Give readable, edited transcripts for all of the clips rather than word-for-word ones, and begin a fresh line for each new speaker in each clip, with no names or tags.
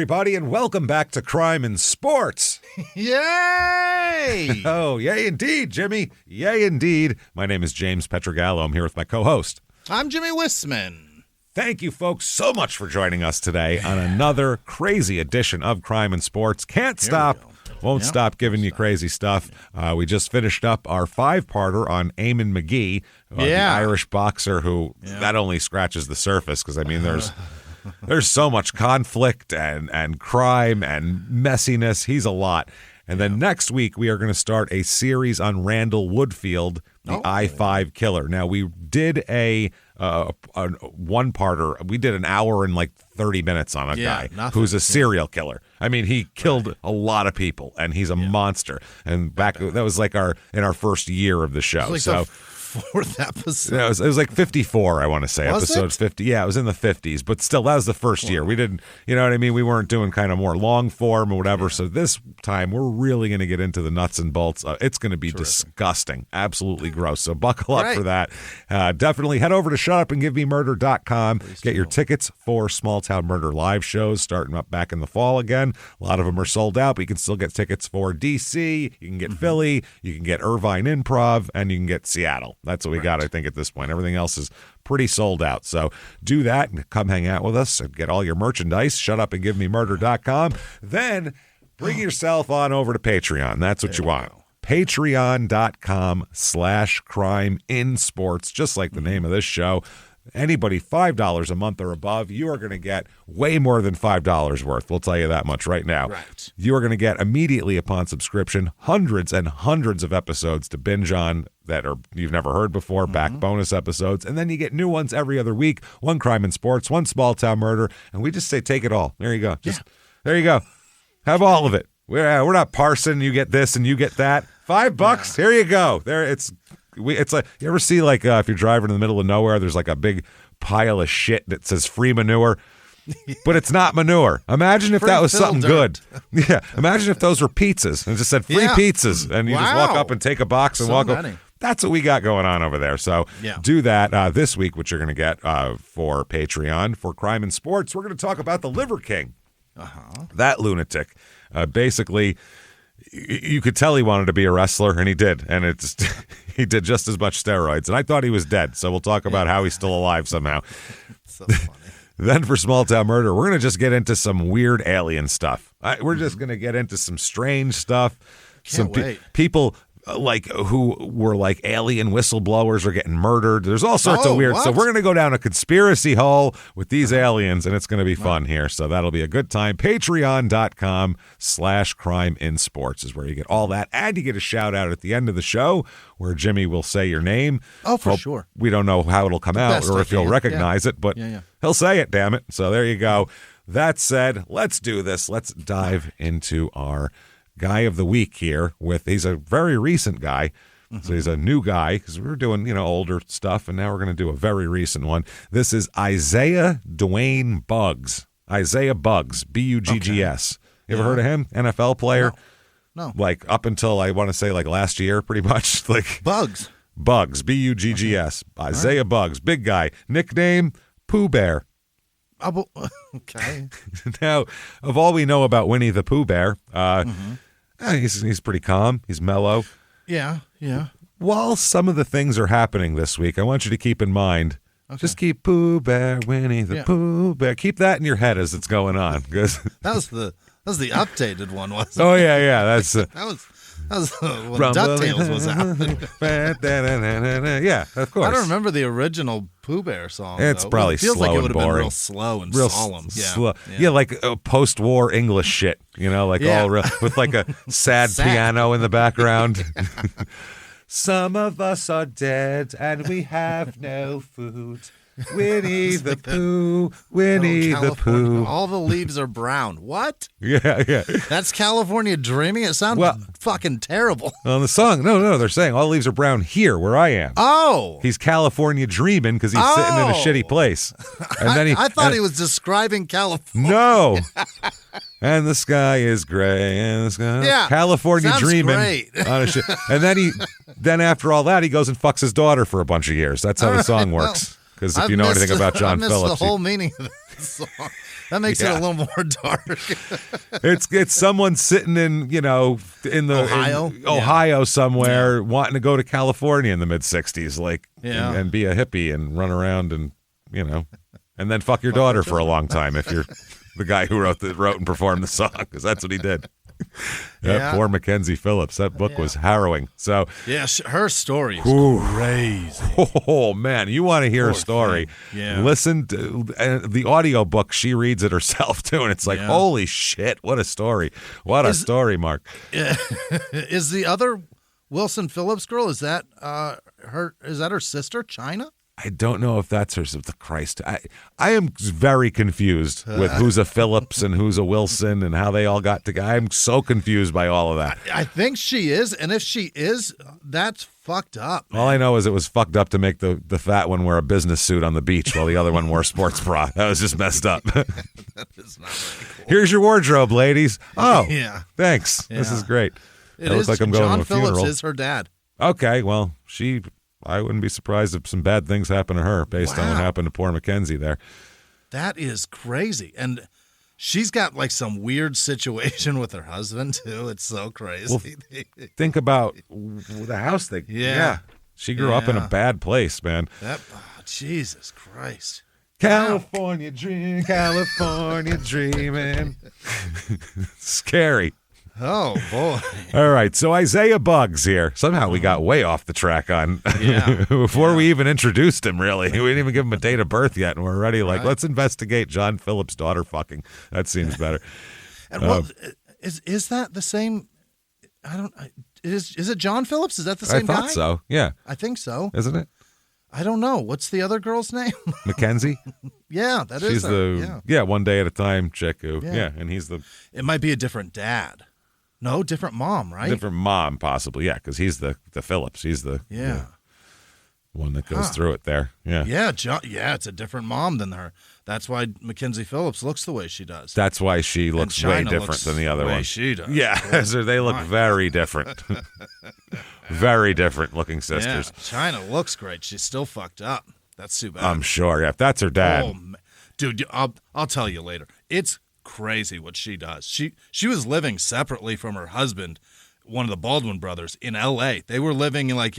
everybody, and welcome back to Crime in Sports.
Yay!
Oh, yay indeed, Jimmy. Yay indeed. My name is James Pietragallo. I'm here with my co-host.
I'm Jimmie Whisman.
Thank you, folks, so much for joining us today on another crazy edition of Crime in Sports. Can't stop. Won't stop giving you crazy stuff. We just finished up our 5-parter on Eamon McGee, the Irish boxer who that only scratches the surface because, I mean, there's so much conflict and crime and messiness. He's a lot. And then next week, we are going to start a series on Randall Woodfield, the I-5 killer. Now, we did a one-parter. We did an hour and like 30 minutes on a guy who's a serial killer. I mean, he killed a lot of people, and he's a monster. And that was like in our first year of the show.
Like
so.
Fourth episode.
Yeah, it was like 54, I want to say.
Was
episode
it?
50. Yeah, it was in the 50s, but still, that was the first year. We didn't, you know what I mean? We weren't doing kind of more long form or whatever. So this time, we're really going to get into the nuts and bolts. It's going to be disgusting. Absolutely gross. So buckle up for that. Definitely head over to shutupandgivememurder.com. Get your tickets for Small Town Murder live shows starting up back in the fall again. A lot of them are sold out, but you can still get tickets for DC. You can get Philly. You can get Irvine Improv, and you can get Seattle. That's what we got, I think, at this point. Everything else is pretty sold out. So do that and come hang out with us and get all your merchandise. Shutupandgivememurder.com. Then bring yourself on over to Patreon. That's what you want. Patreon.com/crime in sports, just like the name of this show. Anybody $5 a month or above, you are going to get way more than $5 worth. We'll tell you that much right now.
Right.
You are going to get immediately upon subscription hundreds and hundreds of episodes to binge on that you've never heard before, back bonus episodes, and then you get new ones every other week. One crime in sports, one small town murder, and we just say take it all. There you go. There you go. Have all of it. We're not parsing. You get this and you get that. $5. Here you go. It's like, you ever see like if you're driving in the middle of nowhere, there's like a big pile of shit that says free manure, but it's not manure. Imagine if that was something good. Yeah. Imagine if those were pizzas and it just said free pizzas and you just walk up and take a box and walk up. That's what we got going on over there. So do that this week, what you're going to get for Patreon for Crime in Sports. We're going to talk about the Liver King. That lunatic. Basically, you could tell he wanted to be a wrestler, and he did. And he did just as much steroids. And I thought he was dead, so we'll talk about how he's still alive somehow.
So funny.
Then for Small Town Murder, we're going to just get into some weird alien stuff. We're just going to get into some strange stuff.
Can't wait.
People like who were like alien whistleblowers are getting murdered. There's all sorts of weird. So we're going to go down a conspiracy hole with these aliens, and it's going to be fun here. So that'll be a good time. Patreon.com/crime in sports is where you get all that. And you get a shout out at the end of the show where Jimmy will say your name.
Oh, for sure.
We don't know how it'll come out or if you'll recognize it, but he'll say it, damn it. So there you go. That said, let's do this. Let's dive into our guy of the week here he's a very recent guy. So he's a new guy because we were doing, older stuff, and now we're going to do a very recent one. This is Isaiah Dwayne Buggs. Isaiah Buggs, Buggs. You ever heard of him? NFL player?
No.
Like up until I want to say like last year, pretty much. Like
Buggs,
Buggs. Isaiah Buggs, big guy. Nickname, Pooh Bear.
Okay.
Now, of all we know about Winnie the Pooh Bear, he's pretty calm. He's mellow.
Yeah.
While some of the things are happening this week, I want you to keep in mind, just keep Pooh Bear, Winnie the Pooh Bear. Keep that in your head as it's going on. That
was the updated one, wasn't it?
Oh, yeah. That's
that was when DuckTales was out.
Yeah, of course.
I don't remember the original Pooh Bear song.
It's probably
it feels
slow
like it would
and
have been
boring.
real slow and solemn.
Slow. Yeah, like post-war English shit. All real, with like a sad piano in the background. Some of us are dead and we have no food. Winnie the Pooh, Winnie the Pooh.
All the leaves are brown. What?
Yeah.
That's California dreaming? It sounds fucking terrible.
On the song, no, they're saying all the leaves are brown here where I am.
Oh.
He's California dreaming because he's sitting in a shitty place. And then
I thought he was describing California.
No. And the sky is gray, and the sky California
sounds
dreaming.
Great.
And then after all that, he goes and fucks his daughter for a bunch of years. That's how the song works. Because if you know anything about John Phillips,
the whole meaning of song. That makes it a little more dark.
It's someone sitting in Ohio somewhere wanting to go to California in the mid '60s, and be a hippie and run around and and then fuck your daughter for a long time if you're the guy who wrote and performed the song, because that's what he did. Poor Mackenzie Phillips. That book was harrowing. So
her story is crazy.
Oh man, you want to hear a story? Listen to the audio book. She reads it herself too, and it's like, holy shit, what a story! What a story, Mark.
Is the other Wilson Phillips girl? Is that her? Is that her sister, China?
I don't know if that's her. The Christ, I am very confused with who's a Phillips and who's a Wilson and how they all got together. I'm so confused by all of that.
I think she is, and if she is, that's fucked up, man.
All I know is it was fucked up to make the fat one wear a business suit on the beach while the other one wore a sports bra. That was just messed up.
That is not very cool.
Here's your wardrobe, ladies. Oh, thanks.
Yeah.
This is great.
It
looks like I'm going
John
to a funeral.
Phillips is her dad.
Okay, well, I wouldn't be surprised if some bad things happen to her based on what happened to poor Mackenzie there.
That is crazy. And she's got like some weird situation with her husband too. It's so crazy.
Well, think about the house thing. Yeah. She grew up in a bad place, man.
Jesus Christ.
California dreaming. Scary.
Oh, boy.
All right, so Isaiah Buggs here. Somehow we got way off the track on before we even introduced him, really. We didn't even give him a date of birth yet, and we're already let's investigate John Phillips' daughter fucking. That seems better.
And is that the same? Is it John Phillips? Is that the same guy?
I thought so, yeah.
I think so.
Isn't it?
I don't know. What's the other girl's name?
Mackenzie?
Yeah, that is
She's
her.
one day at a time chick who, and he's the...
It might be a different dad. No, different mom, right?
Different mom, possibly, because he's the Phillips. He's the one that goes through it there. Yeah.
Yeah, it's a different mom than her. That's why Mackenzie Phillips looks the way she does.
That's why she looks way different than the other one.
She does.
Yeah, so they look very different. Very different looking sisters.
Yeah, China looks great. She's still fucked up. That's too bad.
I'm sure. Yeah, if that's her dad.
Oh, dude, I'll tell you later. It's crazy what she does. She was living separately from her husband, one of the Baldwin brothers, in L.A. They were living in
I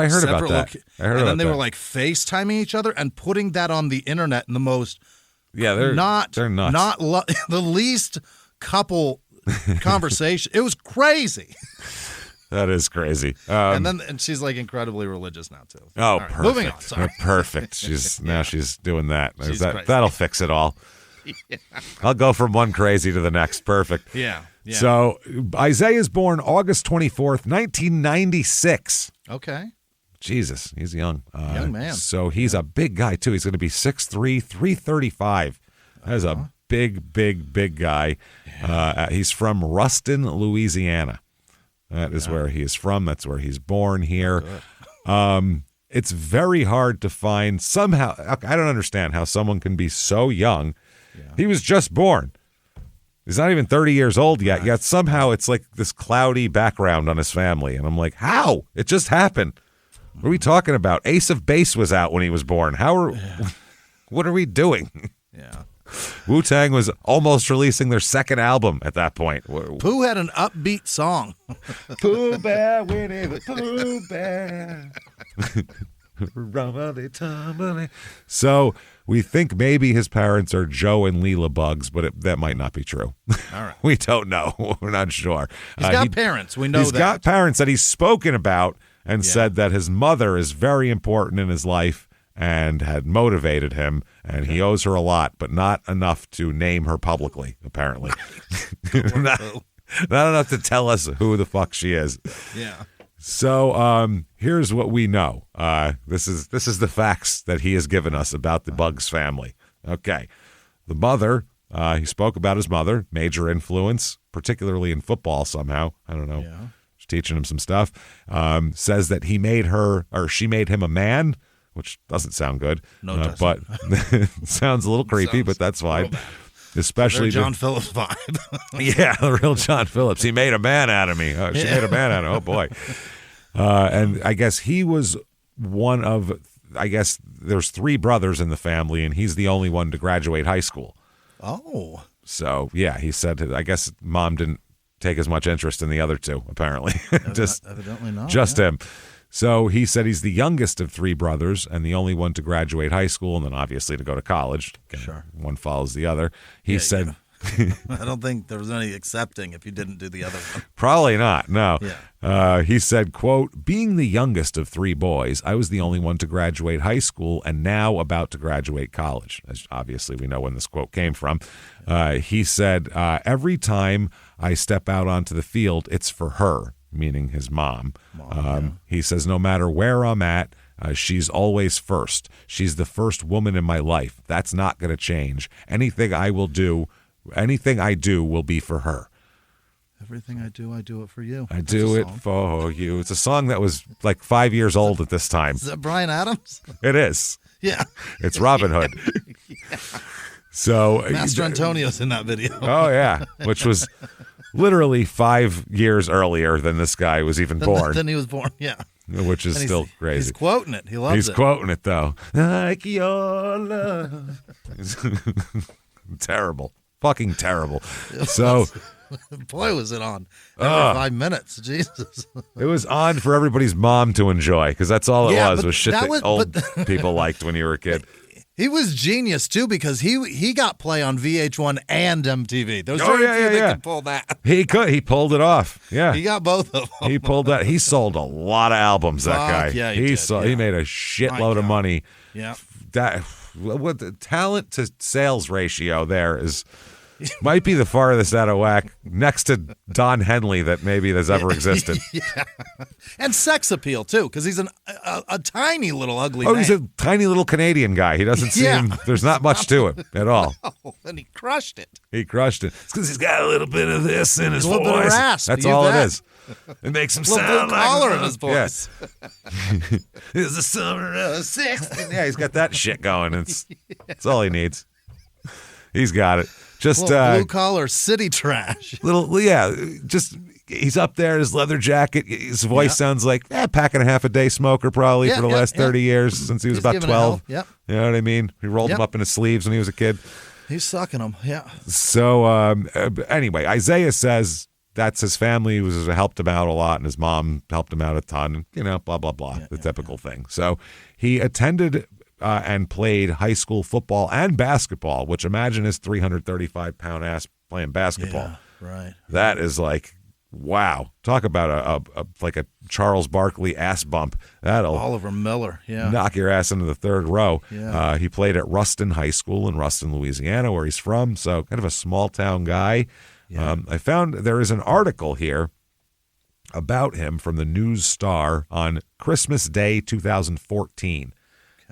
heard about that.
And then they were FaceTiming each other and putting that on the internet in the most
they're nuts.
The least couple conversation. It was crazy.
That is crazy.
And she's incredibly religious now too.
Oh,
right,
perfect.
Moving on. Sorry.
Perfect. She's doing that.
Crazy.
That'll fix it all. Yeah. I'll go from one crazy to the next. Perfect.
Yeah.
So Isaiah's born August 24th, 1996.
Okay.
Jesus, he's young.
Young man.
So he's a big guy too. He's going to be 6'3", 335. That's a big guy. Yeah. He's from Ruston, Louisiana. That is where he is from. That's where he's born here. It's very hard to find somehow. I don't understand how someone can be so young. Yeah. He was just born. He's not even 30 years old yet. Yet somehow it's like this cloudy background on his family. And I'm like, how? It just happened. What are we talking about? Ace of Base was out when he was born. What are we doing?
Yeah.
Wu-Tang was almost releasing their second album at that point.
Pooh had an upbeat song.
Pooh Bear, Winnie the Pooh Bear. So we think maybe his parents are Joe and Leela Buggs, but that might not be true.
All right.
We don't know. We're not sure.
He's got parents. We know that.
He's got parents that he's spoken about and said that his mother is very important in his life and had motivated him, and he owes her a lot, but not enough to name her publicly, apparently. not enough to tell us who the fuck she is.
Yeah.
So here's what we know. This is the facts that he has given us about the Buggs family. Okay. The mother, he spoke about his mother, major influence, particularly in football somehow. I don't know.
Yeah.
She's teaching him some stuff. Says that she made him a man, which doesn't sound good.
No, it doesn't.
But it sounds a little creepy, but that's fine. Especially
John Phillips vibe.
Yeah, the real John Phillips. He made a man out of me. She made a man out of me. Oh, boy. And I guess he was one of I guess there's 3 brothers in the family, and he's the only one to graduate high school.
Oh.
So, yeah, he said, I guess mom didn't take as much interest in the other 2, apparently.
Evidently not.
Just him. So he said he's the youngest of 3 brothers and the only one to graduate high school and then obviously to go to college. Again,
sure.
One follows the other. He said...
Yeah. I don't think there was any accepting if you didn't do the other one.
Probably not, no.
Yeah.
He said, quote, being the youngest of 3 boys, I was the only one to graduate high school and now about to graduate college. As obviously, we know when this quote came from. He said, every time I step out onto the field, it's for her, meaning his mom. He says, no matter where I'm at, she's always first. She's the first woman in my life. That's not going to change. Anything I do will be for her.
Everything I do it for you.
I do it for you. It's a song that was like 5 years old at this time.
Is that Bryan Adams?
It is.
Yeah.
It's Robin Hood.
Yeah.
So
Master Antonio's in that video.
Oh, yeah. Which was literally 5 years earlier than this guy was even born.
Than he was born, yeah.
Which is still crazy.
He's quoting it. He loves
He's
it.
quoting it, though. Like your love. Terrible. Fucking terrible. So,
boy, was it on every 5 minutes. Jesus.
It was on for everybody's mom to enjoy because that's all it was shit that old people liked when you were a kid.
He was genius, too, because he got play on VH1 and MTV. There's
very
few that could pull that.
He could. He pulled it off. Yeah.
He got both of them.
He pulled that. He sold a lot of albums, that guy.
Yeah, he
made a shitload of money.
Yeah.
What the talent to sales ratio there is might be the farthest out of whack next to Don Henley that maybe has ever existed.
Yeah. And sex appeal, too, because he's a tiny little ugly man.
He's a tiny little Canadian guy. He doesn't seem, there's not much to him at all.
Oh, and he crushed it.
He crushed it. It's because he's got a little bit of this in his voice.
A little bit of rasp.
That's all it is. It makes him sound like
collar in his voice.
Yeah. It's the summer of sex. Yeah, he's got that shit going. That's all he needs. He's got it. Just
blue collar city trash.
Just he's up there in his leather jacket. His voice sounds like pack and a half a day smoker probably for the last 30 years since he was about 12.
Yep.
You know what I mean? He rolled him up in his sleeves when he was a kid.
He's sucking them. Yeah.
So anyway, Isaiah says that's his family who helped him out a lot, and his mom helped him out a ton. Blah blah blah, the typical thing. So he attended and played high school football and basketball, which imagine his 335-pound ass playing basketball.
Yeah, right.
That is like, wow. Talk about a Charles Barkley ass bump. That'll
Oliver Miller,
knock your ass into the third row.
Yeah.
He played at Ruston High School in Ruston, Louisiana, where he's from. So kind of a small town guy. Yeah. I found there is an article here about him from the News Star on Christmas Day 2014.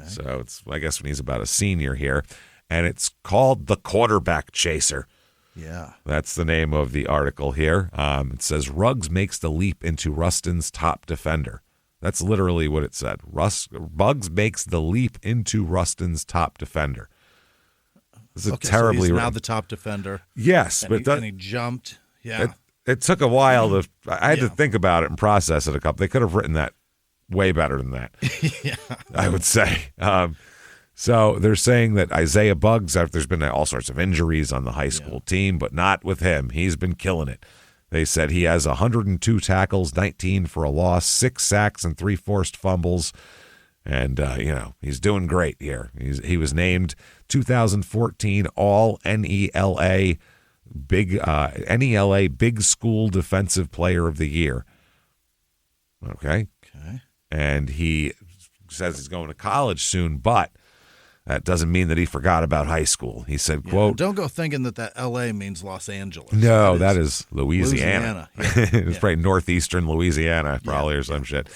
So it's, I guess, when he's about a senior here, and it's called The Quarterback Chaser.
Yeah.
That's the name of the article here. It says, Ruggs makes the leap into Ruston's top defender. That's literally what it said. Ruggs makes the leap into Ruston's top defender. This is terribly
so he's now the top defender.
Yes.
And he jumped. Yeah.
It took a while I had to think about it and process it a couple. They could have written that way better than that.
Yeah.
I would say. So they're saying that Isaiah Buggs, there's been all sorts of injuries on the high school team, but not with him. He's been killing it. They said he has 102 tackles, 19 for a loss, 6 sacks, and 3 forced fumbles. And, he's doing great here. He was named 2014 All-NELA Big School Defensive Player of the Year. Okay. And he says he's going to college soon, but that doesn't mean that he forgot about high school. He said, quote,
don't go thinking that L.A. means Los Angeles.
No, that is Louisiana. It's probably northeastern Louisiana, probably, or some shit.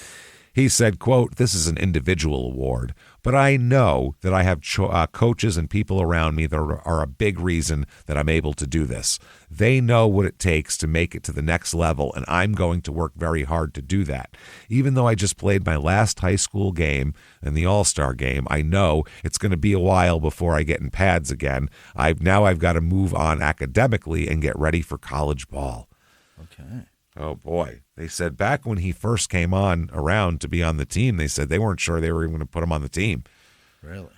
He said, quote, this is an individual award, but I know that I have coaches and people around me that are a big reason that I'm able to do this. They know what it takes to make it to the next level, and I'm going to work very hard to do that. Even though I just played my last high school game and the All-Star game, I know it's going to be a while before I get in pads again. I've got to move on academically and get ready for college ball.
Okay.
Oh, boy. They said back when he first came around to be on the team, they said they weren't sure they were even going to put him on the team.
Really?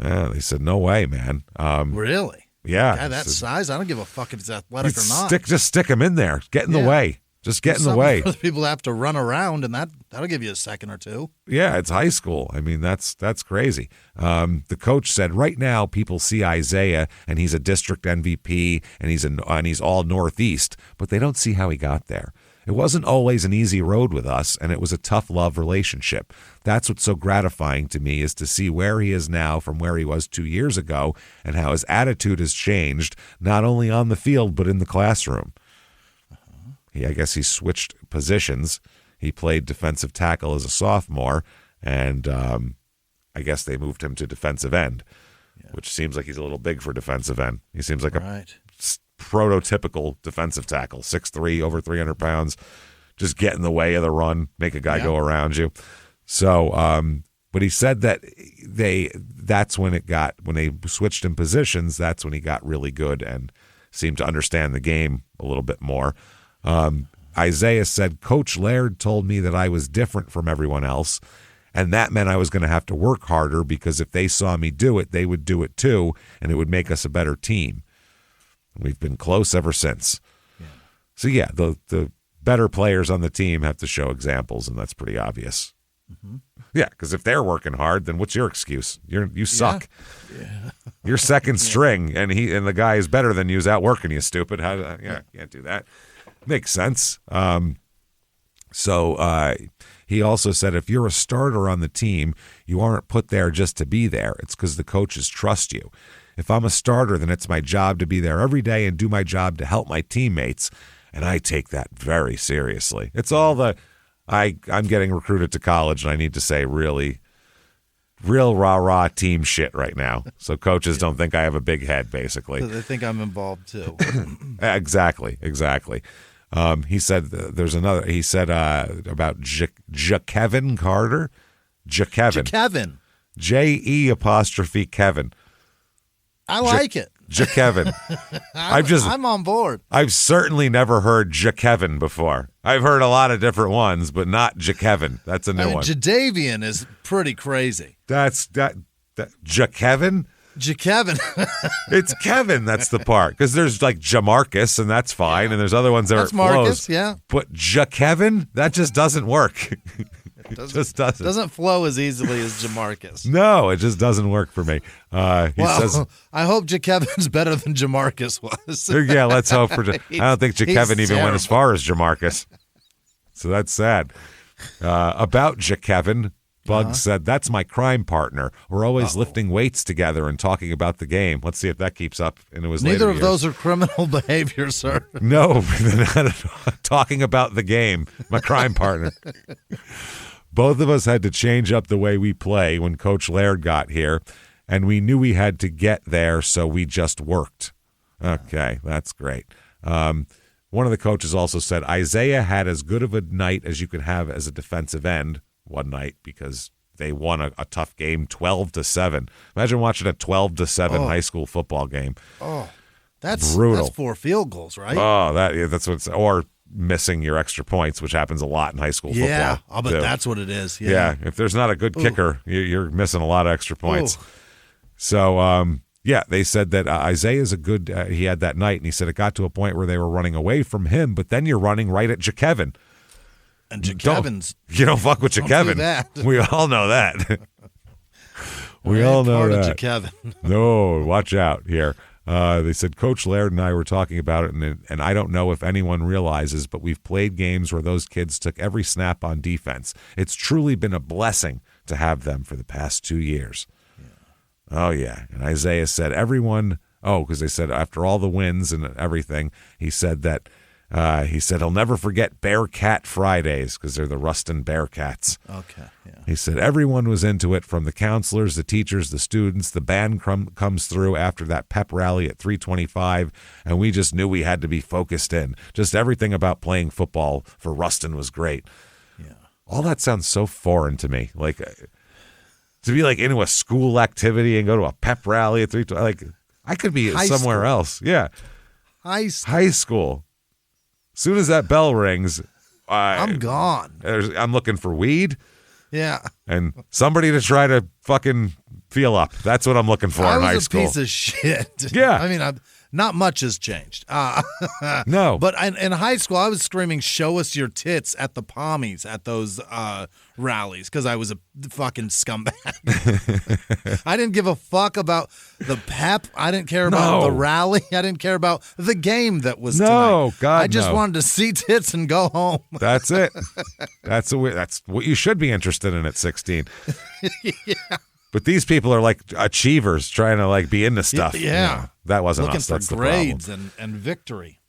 Yeah, they said, no way, man.
Really?
Yeah.
Guy that size, I don't give a fuck if he's athletic or not.
Just stick him in there. Get in the way. Just get in the way.
For the people that have to run around, and that'll give you a second or two.
Yeah, it's high school. I mean, that's crazy. The coach said right now people see Isaiah and he's a district MVP and he's all Northeast, but they don't see how he got there. It wasn't always an easy road with us, and it was a tough love relationship. That's what's so gratifying to me is to see where he is now from where he was 2 years ago and how his attitude has changed, not only on the field but in the classroom. I guess he switched positions. He played defensive tackle as a sophomore, and I guess they moved him to defensive end, which seems like he's a little big for defensive end. He seems like a prototypical defensive tackle, 6'3", over 300 pounds, just get in the way of the run, make a guy go around you. So, but he said that that's when they switched in positions, that's when he got really good and seemed to understand the game a little bit more. Isaiah said, Coach Laird told me that I was different from everyone else, and that meant I was going to have to work harder because if they saw me do it, they would do it too, and it would make us a better team. We've been close ever since. Yeah. So, yeah, the better players on the team have to show examples, and that's pretty obvious. Mm-hmm. Yeah, because if they're working hard, then what's your excuse? You suck. Yeah. You're second string, and the guy who's better than you is out working you, stupid. Can't do that. Makes sense. So he also said if you're a starter on the team, you aren't put there just to be there. It's because the coaches trust you. If I'm a starter, then it's my job to be there every day and do my job to help my teammates, and I take that very seriously. It's all I'm getting recruited to college, and I need to say real rah-rah team shit right now. So coaches don't think I have a big head, basically.
So they think I'm involved, too.
Exactly. He said there's another. He said about Kevin Carter.
Kevin.
J-E' Kevin.
I like it.
Kevin.
I'm on board.
I've certainly never heard Kevin before. I've heard a lot of different ones, but not Kevin. That's a new one.
Jadavian is pretty crazy.
That's Kevin.
Kevin.
It's Kevin. That's the part because there's like Jamarcus, and that's fine, and there's other ones that are
Marcus,
flows.
yeah.
But Kevin, that just doesn't work. It just doesn't.
Doesn't flow as easily as Jamarcus.
No, it just doesn't work for me. He says,
I hope Kevin's better than Jamarcus was.
Yeah, let's hope for. I don't think Kevin even went as far as Jamarcus. So that's sad. About Kevin, Bug said, that's my crime partner. We're always lifting weights together and talking about the game. Let's see if that keeps up. And it was
neither of
years.
those are criminal behavior, sir.
No, not at all. Talking about the game, my crime partner. Both of us had to change up the way we play when Coach Laird got here, and we knew we had to get there, so we just worked. Okay, that's great. One of the coaches also said, Isaiah had as good of a night as you could have as a defensive end one night because they won a tough game 12-7. Imagine watching a 12-7 high school football game.
Oh, that's
brutal.
That's 4 field goals, right?
Oh, that's what's or missing your extra points, which happens a lot in high school football.
Yeah, I'll bet that's what it is.
Yeah, if there's not a good kicker, you're missing a lot of extra points. So, they said that Isaiah's a good, he had that night, and he said it got to a point where they were running away from him, but then you're running right at Kevin.
And Kevin's.
You don't fuck with Kevin. We all know that. We all know that.
Kevin.
No, watch out here. They said Coach Laird and I were talking about it, and I don't know if anyone realizes, but we've played games where those kids took every snap on defense. It's truly been a blessing to have them for the past 2 years. Yeah. Oh, yeah. And Isaiah said because they said after all the wins and everything, he said he'll never forget Bearcat Fridays because they're the Ruston Bearcats.
Okay, yeah.
He said everyone was into it, from the counselors, the teachers, the students. The band comes through after that pep rally at 3:25, and we just knew we had to be focused in. Just everything about playing football for Ruston was great.
Yeah.
All that sounds so foreign to me. Like to be like into a school activity and go to a pep rally at 3:25. Like I could be somewhere else. Yeah.
High
school. soon as that bell rings,
I'm gone.
I'm looking for weed.
Yeah.
And somebody to try to fucking feel up. That's what I'm looking for in high school.
I was a piece of shit.
Yeah.
I mean, not much has changed.
No.
But in high school, I was screaming, "Show us your tits" at the pommies at those rallies because I was a fucking scumbag. I didn't give a fuck about the pep. I didn't care about the rally. I didn't care about the game that was tonight.
God,
I just wanted to see tits and go home.
That's it. That's what you should be interested in at 16.
Yeah.
But these people are like achievers trying to like be into stuff.
Yeah.
You know, that wasn't
looking
us. That's
for
the problem.
grades and victory.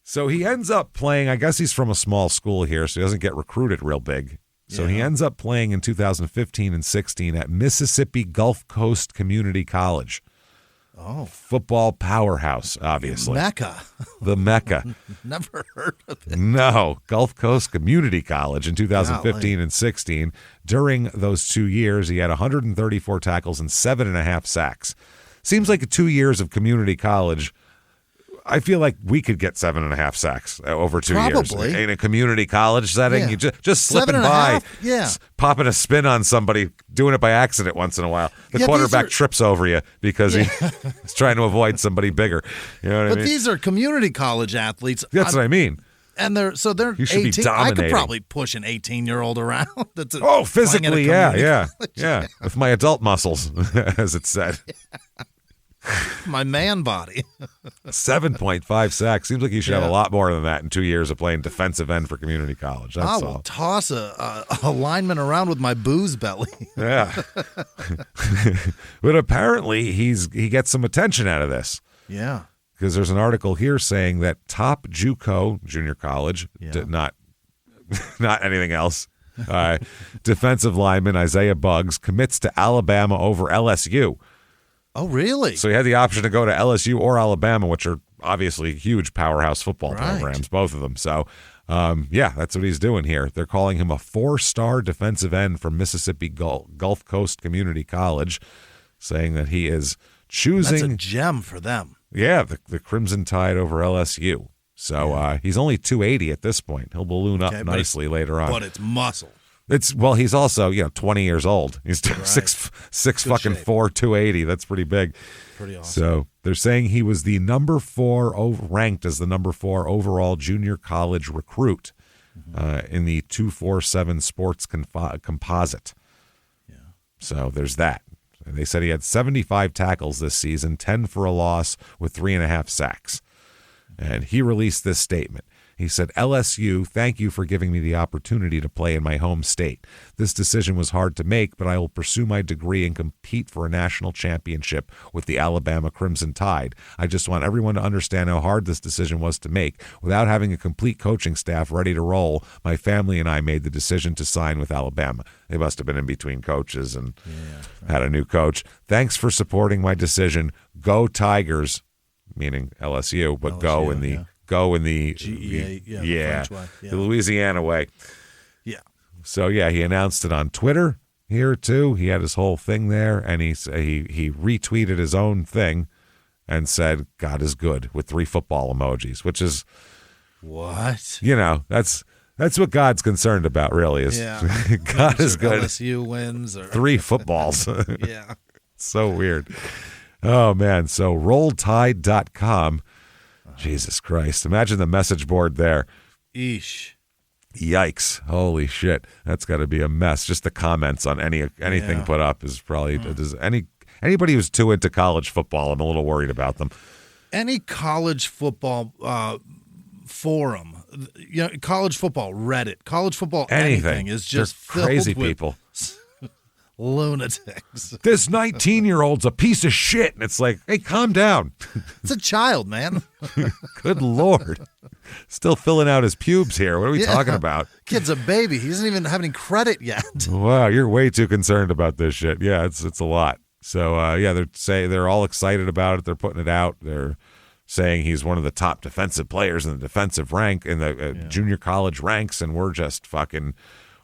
So he ends up playing, I guess he's from a small school here, so he doesn't get recruited real big. So he ends up playing in 2015 and 16 at Mississippi Gulf Coast Community College.
Oh.
Football powerhouse, obviously.
Mecca.
The Mecca.
Never heard of it.
No, Gulf Coast Community College in 2015 and 16. During those 2 years, he had 134 tackles and 7.5 sacks. Seems like 2 years of community college. I feel like we could get 7.5 sacks over 2 years in a community college setting. You just slipping by, popping a spin on somebody, doing it by accident once in a while. The quarterback trips over you because he's trying to avoid somebody bigger. You know what I mean?
But these are community college athletes.
That's what I mean.
And they're
you should
18.
Be dominating.
I could probably push an 18-year-old around.
Physically, yeah. With my adult muscles, as it said.
My man body.
7.5 sacks. Seems like you should have a lot more than that in 2 years of playing defensive end for community college. That's
I will toss a lineman around with my booze belly.
Yeah. But apparently he gets some attention out of this.
Yeah.
Because there's an article here saying that top JUCO, junior college, not anything else, defensive lineman Isaiah Buggs commits to Alabama over LSU.
Oh, really?
So he had the option to go to LSU or Alabama, which are obviously huge powerhouse football programs, both of them. So, that's what he's doing here. They're calling him a 4-star defensive end from Mississippi Gulf Coast Community College, saying that he is choosing.
That's a gem for them.
Yeah, the Crimson Tide over LSU. So he's only 280 at this point. He'll balloon up nicely later on.
But it's muscle.
He's also 20 years old. He's 6 fucking 4, 280. That's pretty big.
Pretty awesome.
So they're saying he was the number 4 ranked as the number 4 overall junior college recruit in the 247 sports composite. Yeah. So there's that. They said he had 75 tackles this season, 10 for a loss with 3.5 sacks. And he released this statement. He said, LSU, thank you for giving me the opportunity to play in my home state. This decision was hard to make, but I will pursue my degree and compete for a national championship with the Alabama Crimson Tide. I just want everyone to understand how hard this decision was to make. Without having a complete coaching staff ready to roll, my family and I made the decision to sign with Alabama. They must have been in between coaches and had a new coach. Thanks for supporting my decision. Go Tigers, meaning LSU, but go in the
GEA,
the Louisiana way.
Yeah.
So he announced it on Twitter here too. He had his whole thing there, and he retweeted his own thing and said, "God is good" with 3 football emojis, which is
what
that's what God's concerned about, really. Is God is good.
LSU wins or
3 footballs.
Yeah.
So weird. Oh man. So rolltide.com. Jesus Christ. Imagine the message board there.
Eesh.
Yikes. Holy shit. That's got to be a mess. Just the comments on anything put up is probably does anybody who's too into college football, I'm a little worried about them.
Any college football forum, college football Reddit, college football anything is just
They're crazy
filled with
people.
Lunatics.
This 19-year-old's a piece of shit. And it's like, hey, calm down.
It's a child, man.
Good Lord. Still filling out his pubes here. What are we talking about?
Kid's a baby. He doesn't even have any credit yet.
Wow, you're way too concerned about this shit. Yeah, it's a lot. So, they're all excited about it. They're putting it out. They're saying he's one of the top defensive players in the defensive rank, in the junior college ranks, and we're just fucking...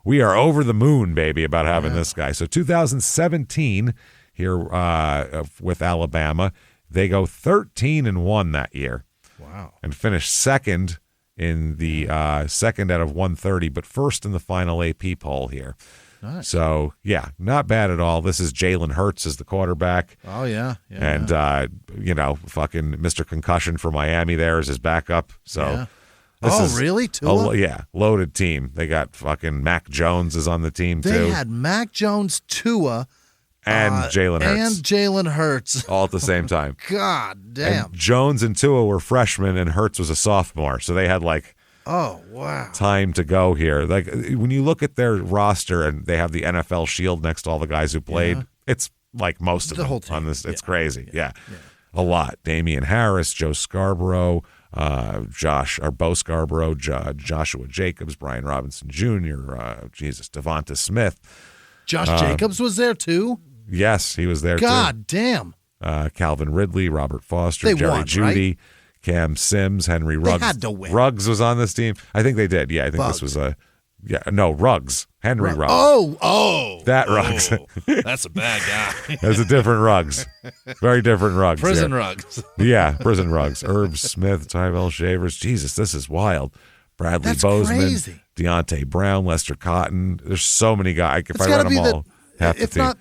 We are over the moon, baby, about having this guy. So 2017 here with Alabama, they go 13-1 that year.
Wow.
And finish second in the second out of 130, but first in the final AP poll here.
Nice.
So, yeah, not bad at all. This is Jalen Hurts as the quarterback.
Oh, yeah.
And, fucking Mr. Concussion for Miami there is his backup. So,
really? Tua?
Yeah, loaded team. They got fucking Mac Jones is on the team, too.
They had Mac Jones, Tua,
and Jalen Hurts.
And Jalen Hurts.
All at the same time.
God damn.
And Jones and Tua were freshmen, and Hurts was a sophomore. So they had,
oh, wow.
time to go here. Like, when you look at their roster and they have the NFL shield next to all the guys who played, it's like most of
the
them
whole team.
on this. It's crazy. Yeah. A lot. Damian Harris, Joe Scarborough, Bo Scarborough, Joshua Jacobs, Brian Robinson Jr., Devonta Smith.
Josh Jacobs was there too?
Yes, he was there
God damn.
Calvin Ridley, Robert Foster,
They
Jerry
won,
Jeudy.
right?
Cam Sims, Henry Ruggs.
They had to win.
Ruggs was on this team. I think they did. Yeah, I think
Bugs.
this was Ruggs. Henry Ruggs.
That
Ruggs.
That's a bad guy.
That's a different Ruggs. Very different Ruggs.
Prison
here.
Ruggs.
Yeah, prison Ruggs. Herb Smith, Tyrell Shavers. Jesus, this is wild. Bradley
That's
Bozeman,
crazy.
Deontay Brown, Lester Cotton. There's so many guys. If
It's
I
gotta
read them
be
all, half the team.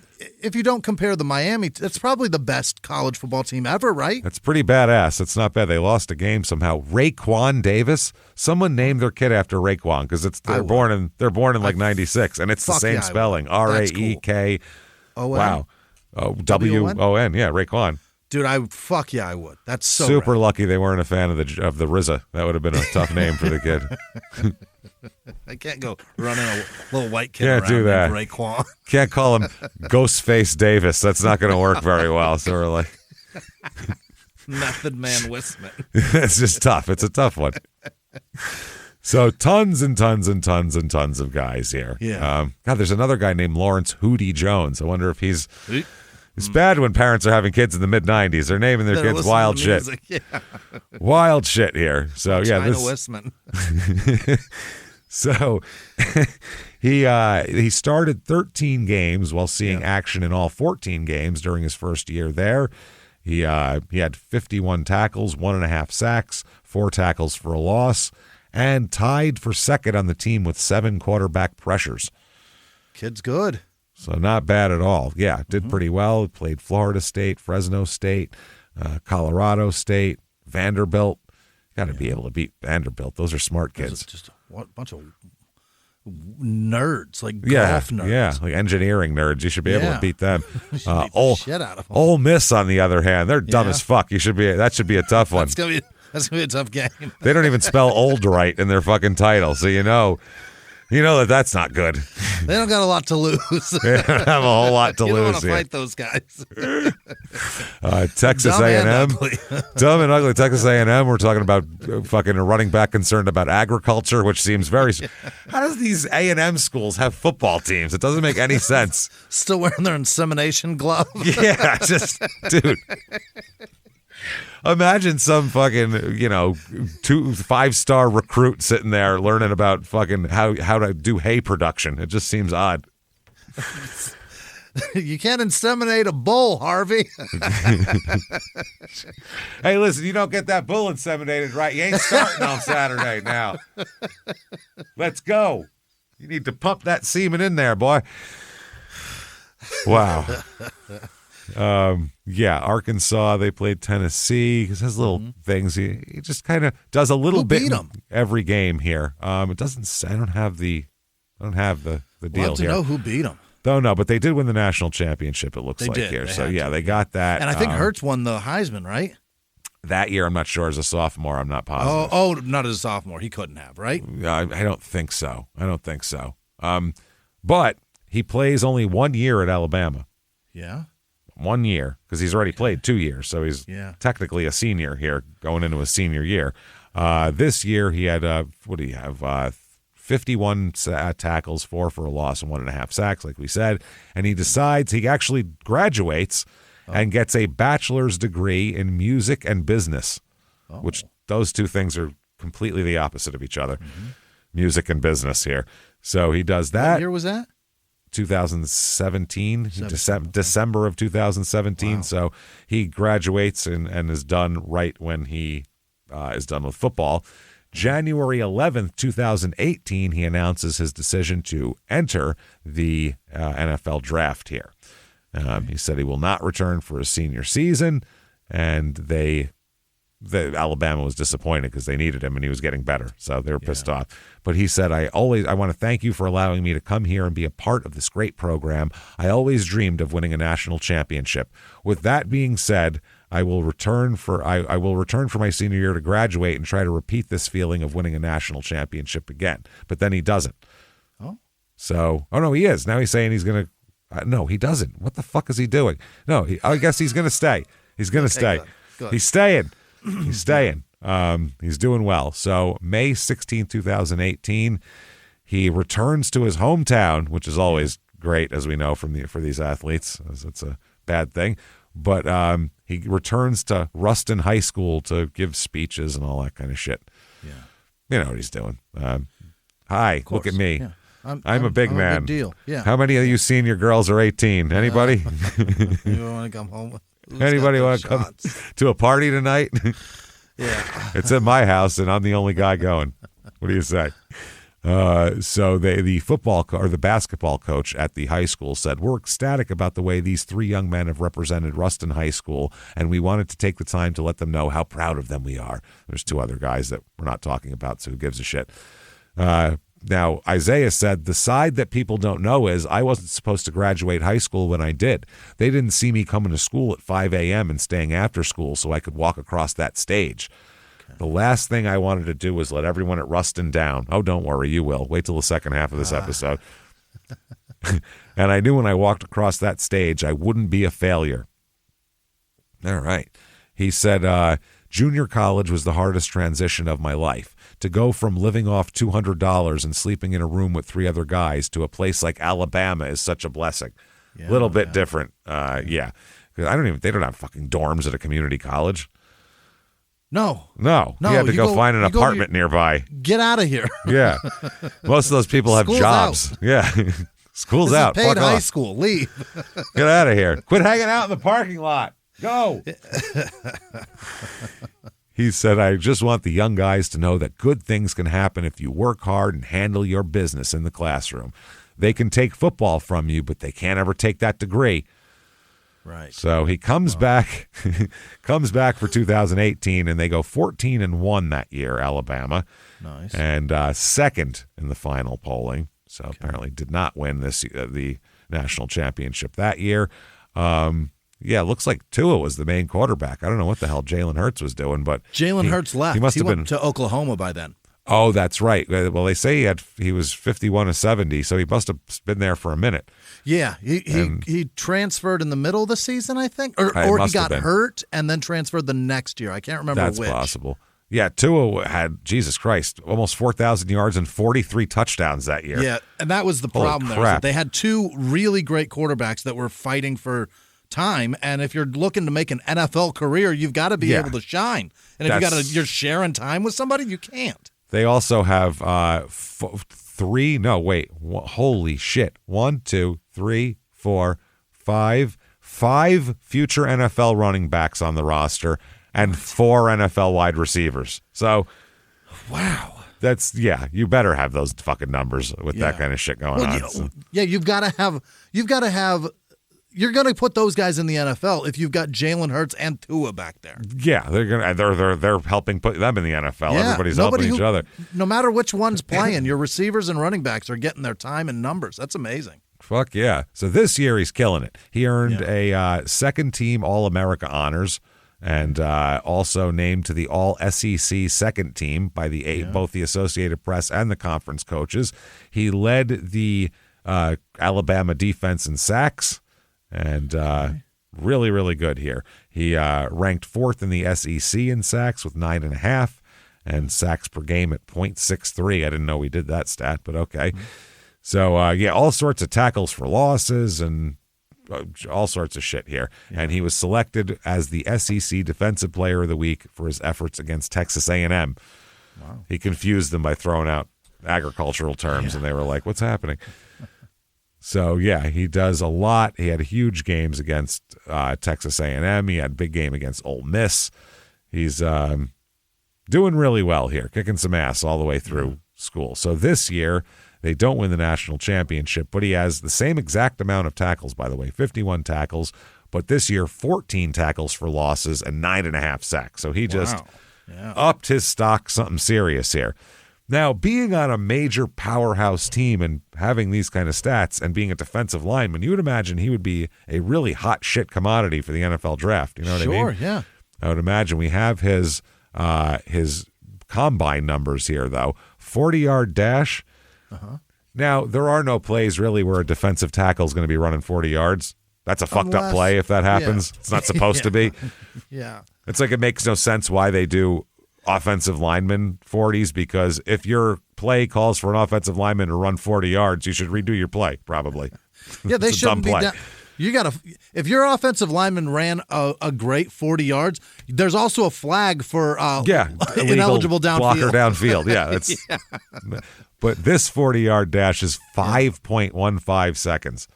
If you don't compare the Miami, it's probably the best college football team ever, right?
That's pretty badass. It's not bad. They lost a game somehow. Raekwon Davis. Someone named their kid after Raekwon because they're born in like 96, and it's the same spelling. Raek.
Oh
wow. WON. Yeah, Raekwon.
Dude, I would. That's so
super
rad.
lucky they weren't a fan of the RZA. That would have been a tough name for the kid.
I can't go running a little white kid
Can't
around
do that.
named Raekwon.
Can't call him Ghostface Davis. That's not going to work very well. So we're like,
Method Man Whisman.
it's just tough. It's a tough one. So tons and tons and tons and tons of guys here.
Yeah.
God, there's another guy named Lawrence Hootie Jones. I wonder if he's. It's bad when parents are having kids in the mid-90s. They're naming their kids wild shit.
Yeah.
Wild shit here. So, yeah.
China Whisman.
So he started 13 games while seeing action in all 14 games during his first year there. He had 51 tackles, 1.5 sacks, 4 tackles for a loss, and tied for second on the team with 7 quarterback pressures.
Kid's good.
So not bad at all. Yeah, did pretty well. He played Florida State, Fresno State, Colorado State, Vanderbilt. Got to be able to beat Vanderbilt. Those are smart kids.
Just a bunch of nerds, like golf nerds.
Yeah, like engineering nerds. You should be able to beat them.
Beat the shit out of them.
Ole Miss, on the other hand, they're dumb as fuck. That should be a tough one.
That's gonna be a tough game.
They don't even spell old right in their fucking title, so you know that's not good.
They don't got a lot to lose.
They don't have a whole lot to
you don't
lose
want to
here.
fight those guys.
Texas
Dumb and
A&M,
ugly.
dumb and ugly. Texas A&M. We're talking about fucking a running back concerned about agriculture, which seems very. How does these A&M schools have football teams? It doesn't make any sense.
Still wearing their insemination glove.
Yeah, just dude. Imagine some fucking, 5-star recruit sitting there learning about fucking how to do hay production. It just seems odd.
You can't inseminate a bull, Harvey.
Hey, listen, you don't get that bull inseminated right. You ain't starting on Saturday now. Let's go. You need to pump that semen in there, boy. Wow. Arkansas, they played Tennessee. He has little things. He just kind of does a little bit
beat 'em?
every game here. It doesn't. I don't have the deal
We'll have to
here.
know who beat them.
Don't know, but they did win the national championship. It looks
They
like
did.
here.
They
So
had
yeah,
to.
they got that.
And I think Hurts won the Heisman, right?
That year. I'm not sure. As a sophomore, I'm not positive.
Oh, not as a sophomore. He couldn't have, right?
I don't think so. But he plays only 1 year at Alabama.
Yeah.
1 year, because he's already played 2 years, so he's technically a senior here, going into his senior year. This year he had 51 tackles, 4 for a loss, and 1.5 sacks, like we said. And he decides he actually graduates and gets a bachelor's degree in music and business, which those two things are completely the opposite of each other. Music and business here. So he does that.
What year was that?
2017, December of 2017. Wow. So he graduates and is done right when he is done with football. January 11th, 2018, he announces his decision to enter the NFL draft here. He said he will not return for his senior season, and Alabama was disappointed because they needed him and he was getting better, so they were pissed off. But he said, I want to thank you for allowing me to come here and be a part of this great program. I always dreamed of winning a national championship. With that being said, I will return for my senior year to graduate and try to repeat this feeling of winning a national championship again. But then he doesn't.
Oh.
So, no, he is. Now he's saying he's going to no, he doesn't. What the fuck is he doing? No, I guess he's going to stay. He's going to stay.
Good.
He's staying. He's staying. He's doing well. So May 16, 2018, he returns to his hometown, which is always great, as we know for these athletes. It's a bad thing. But he returns to Ruston High School to give speeches and all that kind of shit.
Yeah.
You know what he's doing. Hi, look at me.
Yeah.
I'm a big man.
A big deal. Yeah.
How many of you senior girls are 18? Anybody?
You want to come home?
Anybody want to come to a party tonight?
Yeah.
It's at my house, and I'm the only guy going. What do you say? So the basketball coach at the high school said, we're ecstatic about the way these three young men have represented Ruston High School, and we wanted to take the time to let them know how proud of them we are. There's two other guys that we're not talking about, so who gives a shit? Now, Isaiah said, the side that people don't know is I wasn't supposed to graduate high school when I did. They didn't see me coming to school at 5 a.m. and staying after school so I could walk across that stage. The last thing I wanted to do was let everyone at Ruston down. Oh, don't worry, you will. Wait till the second half of this episode. And I knew when I walked across that stage, I wouldn't be a failure. All right. He said, junior college was the hardest transition of my life. To go from living off $200 and sleeping in a room with three other guys to a place like Alabama is such a blessing. A little bit different. Yeah. They don't have fucking dorms at a community college.
No.
You had to go find an apartment nearby.
Get out of here.
Yeah. Most of those people have
School's
jobs.
Out.
Yeah. School's
this
out.
Is paid
Fuck
high
off.
school. Leave.
Get out of here. Quit hanging out in the parking lot. Go. He said, I just want the young guys to know that good things can happen if you work hard and handle your business in the classroom. They can take football from you, but they can't ever take that degree.
Right.
So he comes back for 2018, and they go 14-1 that year, Alabama.
Nice.
And second in the final polling. So apparently did not win the national championship that year. Yeah, it looks like Tua was the main quarterback. I don't know what the hell Jalen Hurts was doing, but
Jalen Hurts left.
He must have
went
been
to Oklahoma by then.
Oh, that's right. Well, they say he was 51-70, so he must have been there for a minute.
Yeah, he transferred in the middle of the season, I think, or he got hurt and then transferred the next year. I can't remember which.
That's possible. Yeah, Tua had, Jesus Christ, almost 4,000 yards and 43 touchdowns that year.
Yeah, and that was the problem there. That they had two really great quarterbacks that were fighting for time, and if you're looking to make an NFL career, you've got to be able to shine. And if you're sharing time with somebody, you can't.
They also have holy shit. 1, 2, 3, 4, 5 future NFL running backs on the roster and 4 NFL wide receivers. So,
wow.
You better have those fucking numbers with that kind of shit going on.
You've got to have you're going to put those guys in the NFL if you've got Jalen Hurts and Tua back there.
Yeah, they're helping put them in the NFL. Yeah, everybody's helping each other.
No matter which one's playing, your receivers and running backs are getting their time and numbers. That's amazing.
Fuck yeah. So this year he's killing it. He earned a second-team All-America honors and also named to the All-SEC second team by both the Associated Press and the conference coaches. He led the Alabama defense in sacks. And really, really good here. He ranked 4th in the SEC in sacks with 9.5 and sacks per game at .63. I didn't know we did that stat, but okay. Mm-hmm. So, all sorts of tackles for losses and all sorts of shit here. Yeah. And he was selected as the SEC Defensive Player of the Week for his efforts against Texas A&M. Wow. He confused them by throwing out agricultural terms, and they were like, what's happening? So, he does a lot. He had huge games against Texas A&M. He had a big game against Ole Miss. He's, doing really well here, kicking some ass all the way through school. So this year, they don't win the national championship, but he has the same exact amount of tackles, by the way, 51 tackles. But this year, 14 tackles for losses and 9.5 sacks. So he just upped his stock something serious here. Now, being on a major powerhouse team and having these kind of stats and being a defensive lineman, you would imagine he would be a really hot shit commodity for the NFL draft. You know what I mean?
Sure, yeah.
I would imagine. We have his combine numbers here, though. 40-yard dash. Now, there are no plays really where a defensive tackle is going to be running 40 yards. That's a fucked up play if that happens. It's not supposed to be.
Yeah.
It's like it makes no sense why they do offensive lineman 40s, because if your play calls for an offensive lineman to run 40 yards, you should redo your play, probably.
Yeah, they shouldn't be down. You got to, if your offensive lineman ran a great 40 yards, there's also a flag for ineligible downfield.
Blocker downfield. Yeah, that's. But this 40-yard dash is 5.15 seconds.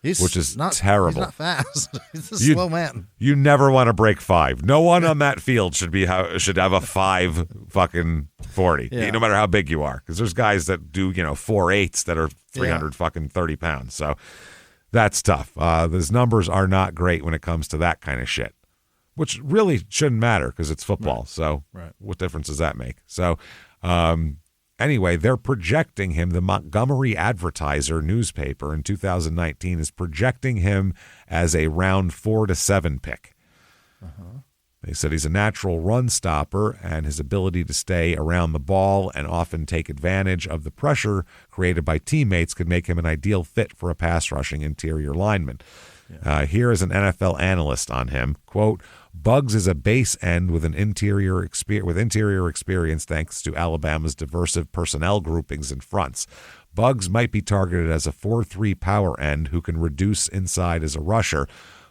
Which is terrible.
He's not fast. He's a slow man.
You never want to break 5. No one on that field should have a 5 fucking 40.
Yeah.
No matter how big you are, because there's guys that do 4.8s that are 300 fucking 30 pounds. So that's tough. Those numbers are not great when it comes to that kind of shit, which really shouldn't matter because it's football.
Right.
So what difference does that make? So. Anyway, they're projecting him. The Montgomery Advertiser newspaper in 2019 is projecting him as a round 4 to 7 pick. They said he's a natural run stopper, and his ability to stay around the ball and often take advantage of the pressure created by teammates could make him an ideal fit for a pass rushing interior lineman. Here is an NFL analyst on him. Quote, Buggs is a base end with interior experience thanks to Alabama's diverse personnel groupings and fronts. Buggs might be targeted as a 4-3 power end who can reduce inside as a rusher,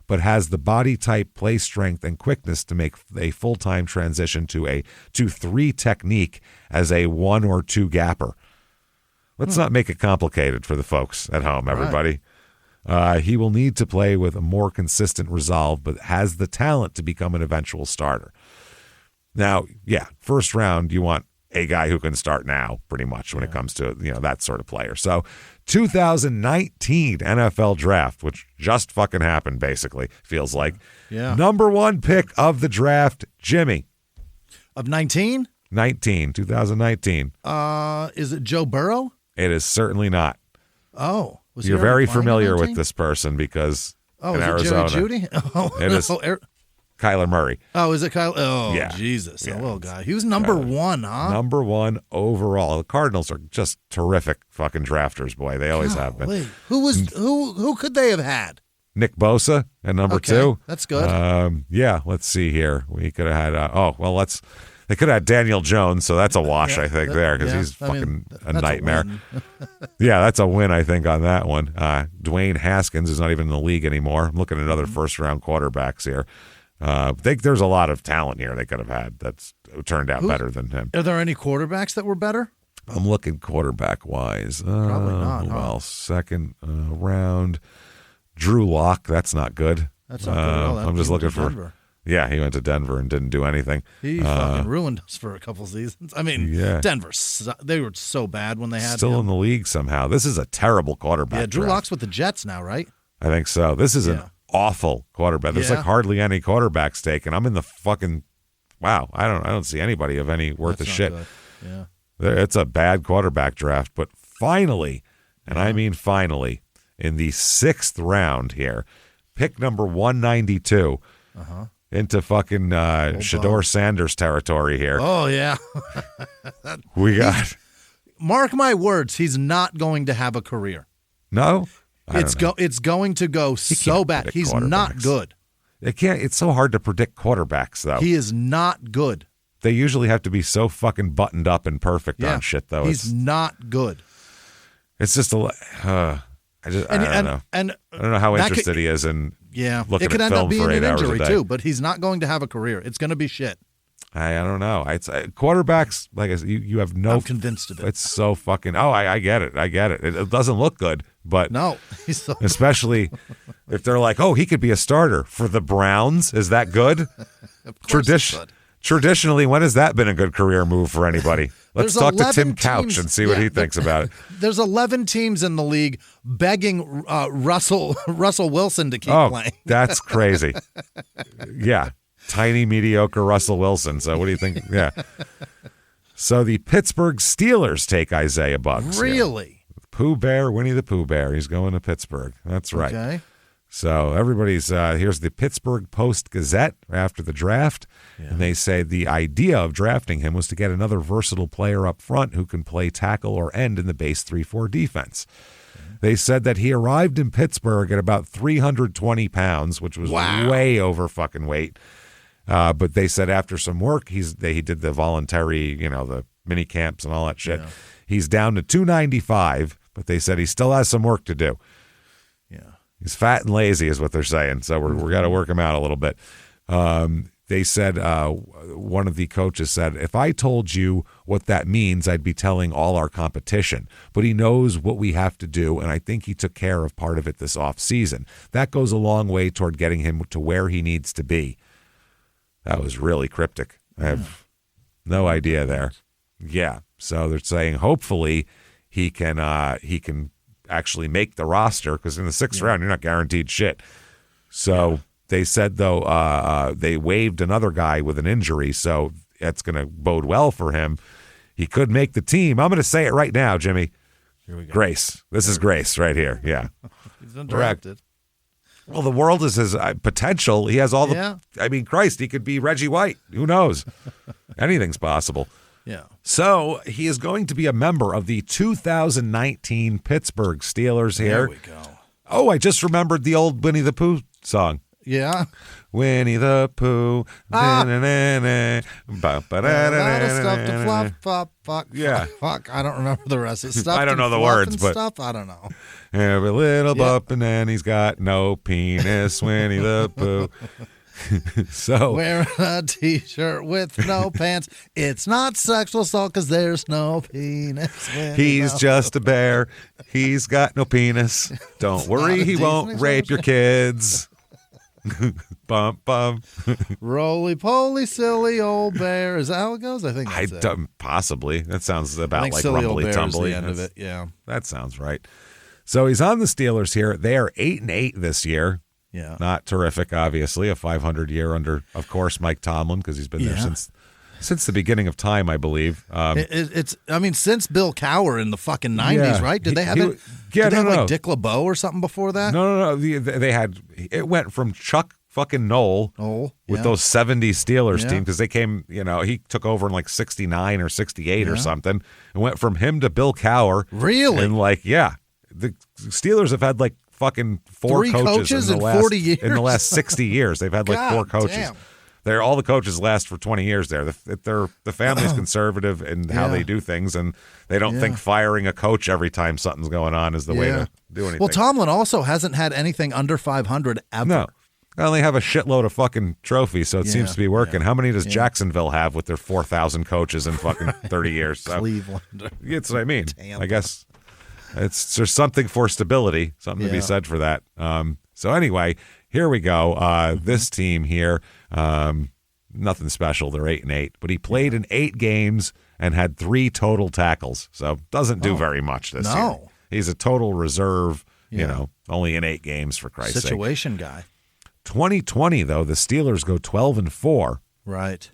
but has the body type, play strength, and quickness to make a full-time transition to a 2-3 technique as a 1 or 2 gapper. Let's not make it complicated for the folks at home, everybody. Right. He will need to play with a more consistent resolve, but has the talent to become an eventual starter. Now, first round, you want a guy who can start now, pretty much, when it comes to that sort of player. So 2019 NFL draft, which just fucking happened, basically, feels like.
Yeah.
Number 1 pick of the draft, Jimmie.
Of 19?
2019.
Is it Joe Burrow?
It is certainly not.
Oh.
You're very familiar with this person because in Arizona.
Jerry Jeudy?
It is Kyler Murray.
Oh, is it Kyler? Oh,
yeah.
Jesus. Yeah. A little guy. He was number 1, huh?
Number 1 overall. The Cardinals are just terrific fucking drafters, boy. They always have been.
Who could they have had?
Nick Bosa at number 2.
That's good.
Let's see here. We could have had they could have had Daniel Jones, so that's a wash, I think, there, because he's fucking a nightmare. That's a win, I think, on that one. Dwayne Haskins is not even in the league anymore. I'm looking at other first-round quarterbacks here. I think there's a lot of talent here they could have had that's turned out better than him.
Are there any quarterbacks that were better?
I'm looking quarterback-wise.
Probably not,
Well, second round, Drew Lock. That's not good.
That's not good at all.
I'm just looking for Denver. Yeah, he went to Denver and didn't do anything.
He fucking ruined us for a couple seasons. I mean, Denver, they were so bad when they had
still
him.
In the league somehow. This is a terrible quarterback.
Yeah, Drew Lock's with the Jets now, right?
I think so. This is an awful quarterback. There's like hardly any quarterbacks taken. I'm in the fucking wow. I don't see anybody of any worth of shit.
Good. Yeah,
it's a bad quarterback draft. But finally, and I mean finally, in the 6th round here, pick number 192. Into fucking Shedeur Sanders territory here.
Oh, yeah.
We got...
Mark my words, he's not going to have a career.
No?
It's going to go so bad. He's not good.
It's so hard to predict quarterbacks, though.
He is not good.
They usually have to be so fucking buttoned up and perfect on shit, though.
He's not good.
It's just I don't know. And I don't know how interested he is in looking at film for 8 hours a day. It could end up being an injury
too, but he's not going to have a career. It's going to be shit.
I don't know. It's quarterbacks, like I said, you have no.
I'm convinced of it.
It's so fucking. Oh, I get it. It doesn't look good, but
no,
especially if they're like, oh, he could be a starter for the Browns. Is that good?
Of course it's good.
Traditionally, when has that been a good career move for anybody? Let's talk to Tim Couch
teams,
and see what he thinks about it.
There's 11 teams in the league begging Russell Wilson to keep playing.
That's crazy. Yeah. Tiny, mediocre Russell Wilson. So what do you think? Yeah. So the Pittsburgh Steelers take Isaiah Buggs.
Really?
Here. Pooh Bear, Winnie the Pooh Bear. He's going to Pittsburgh. That's right.
Okay.
So everybody's here's the Pittsburgh Post-Gazette after the draft, and they say the idea of drafting him was to get another versatile player up front who can play tackle or end in the base 3-4 defense. They said that he arrived in Pittsburgh at about 320 pounds, which was way over fucking weight. But they said after some work, he did the voluntary, the mini camps and all that shit. Yeah. He's down to 295, but they said he still has some work to do. He's fat and lazy is what they're saying, so we're got to work him out a little bit. They said, one of the coaches said, if I told you what that means, I'd be telling all our competition. But he knows what we have to do, and I think he took care of part of it this offseason. That goes a long way toward getting him to where he needs to be. That was really cryptic. I have no idea there. Yeah, so they're saying hopefully he can actually make the roster, because in the sixth round you're not guaranteed shit. So they said though they waived another guy with an injury, so that's going to bode well for him. He could make the team. I'm going to say it right now, Jimmy.
Here we go.
Grace. This is Grace right here. Yeah.
He's undrafted.
Well, the world is his potential. He has all the. I mean, Christ, he could be Reggie White. Who knows? Anything's possible.
Yeah.
So he is going to be a member of the 2019 Pittsburgh Steelers here.
There we go.
Oh, I just remembered the old Winnie the Pooh song.
Yeah.
Winnie the Pooh.
A lot of stuff to fluff, fuck.
Yeah.
Fuck. I don't remember the rest of the stuff.
I don't know the words, but
stuff. I don't know.
Every little bump and then he's got no penis, Winnie the Pooh. So
wearing a t-shirt with no pants. It's not sexual assault because there's no penis.
He's just a bear. He's got no penis. Don't worry, he won't rape your kids. Bump, bump.
Roly-poly, silly old bear. Is that how it goes? I think that's it.
Possibly. That sounds about like
silly old bear
rumbly-tumbly.
is the end of it, yeah.
That sounds right. So he's on the Steelers here. They are 8-8 this year.
Yeah.
Not terrific, obviously. A 500-year under, of course, Mike Tomlin, because he's been there since the beginning of time, I believe.
Since Bill Cowher in the fucking 90s, right? Did they have like Dick LeBeau or something before that?
No. It went from Chuck fucking Noll with those 70 Steelers team, because they came, he took over in like 69 or 68 or something. It went from him to Bill Cowher.
Really?
And the Steelers have had like fucking four coaches in the last
40 years?
In the last 60 years. They've had like four coaches. Damn. All the coaches last for 20 years there. The family's conservative in how they do things, and they don't think firing a coach every time something's going on is the way to do anything.
Well, Tomlin also hasn't had anything under 500 ever.
No. Well, they have a shitload of fucking trophies, so it seems to be working. How many does Jacksonville have with their 4,000 coaches in fucking 30 years? So,
Cleveland.
That's what I mean.
Tampa.
I guess there's something for stability, something to be said for that. So anyway, here we go. This team here, nothing special. They're 8-8, but he played in 8 games and had 3 total tackles, so doesn't do very much this year. He's a total reserve, only in 8 games, for Christ's sake.
Situation guy.
2020, though, the Steelers go 12-4
right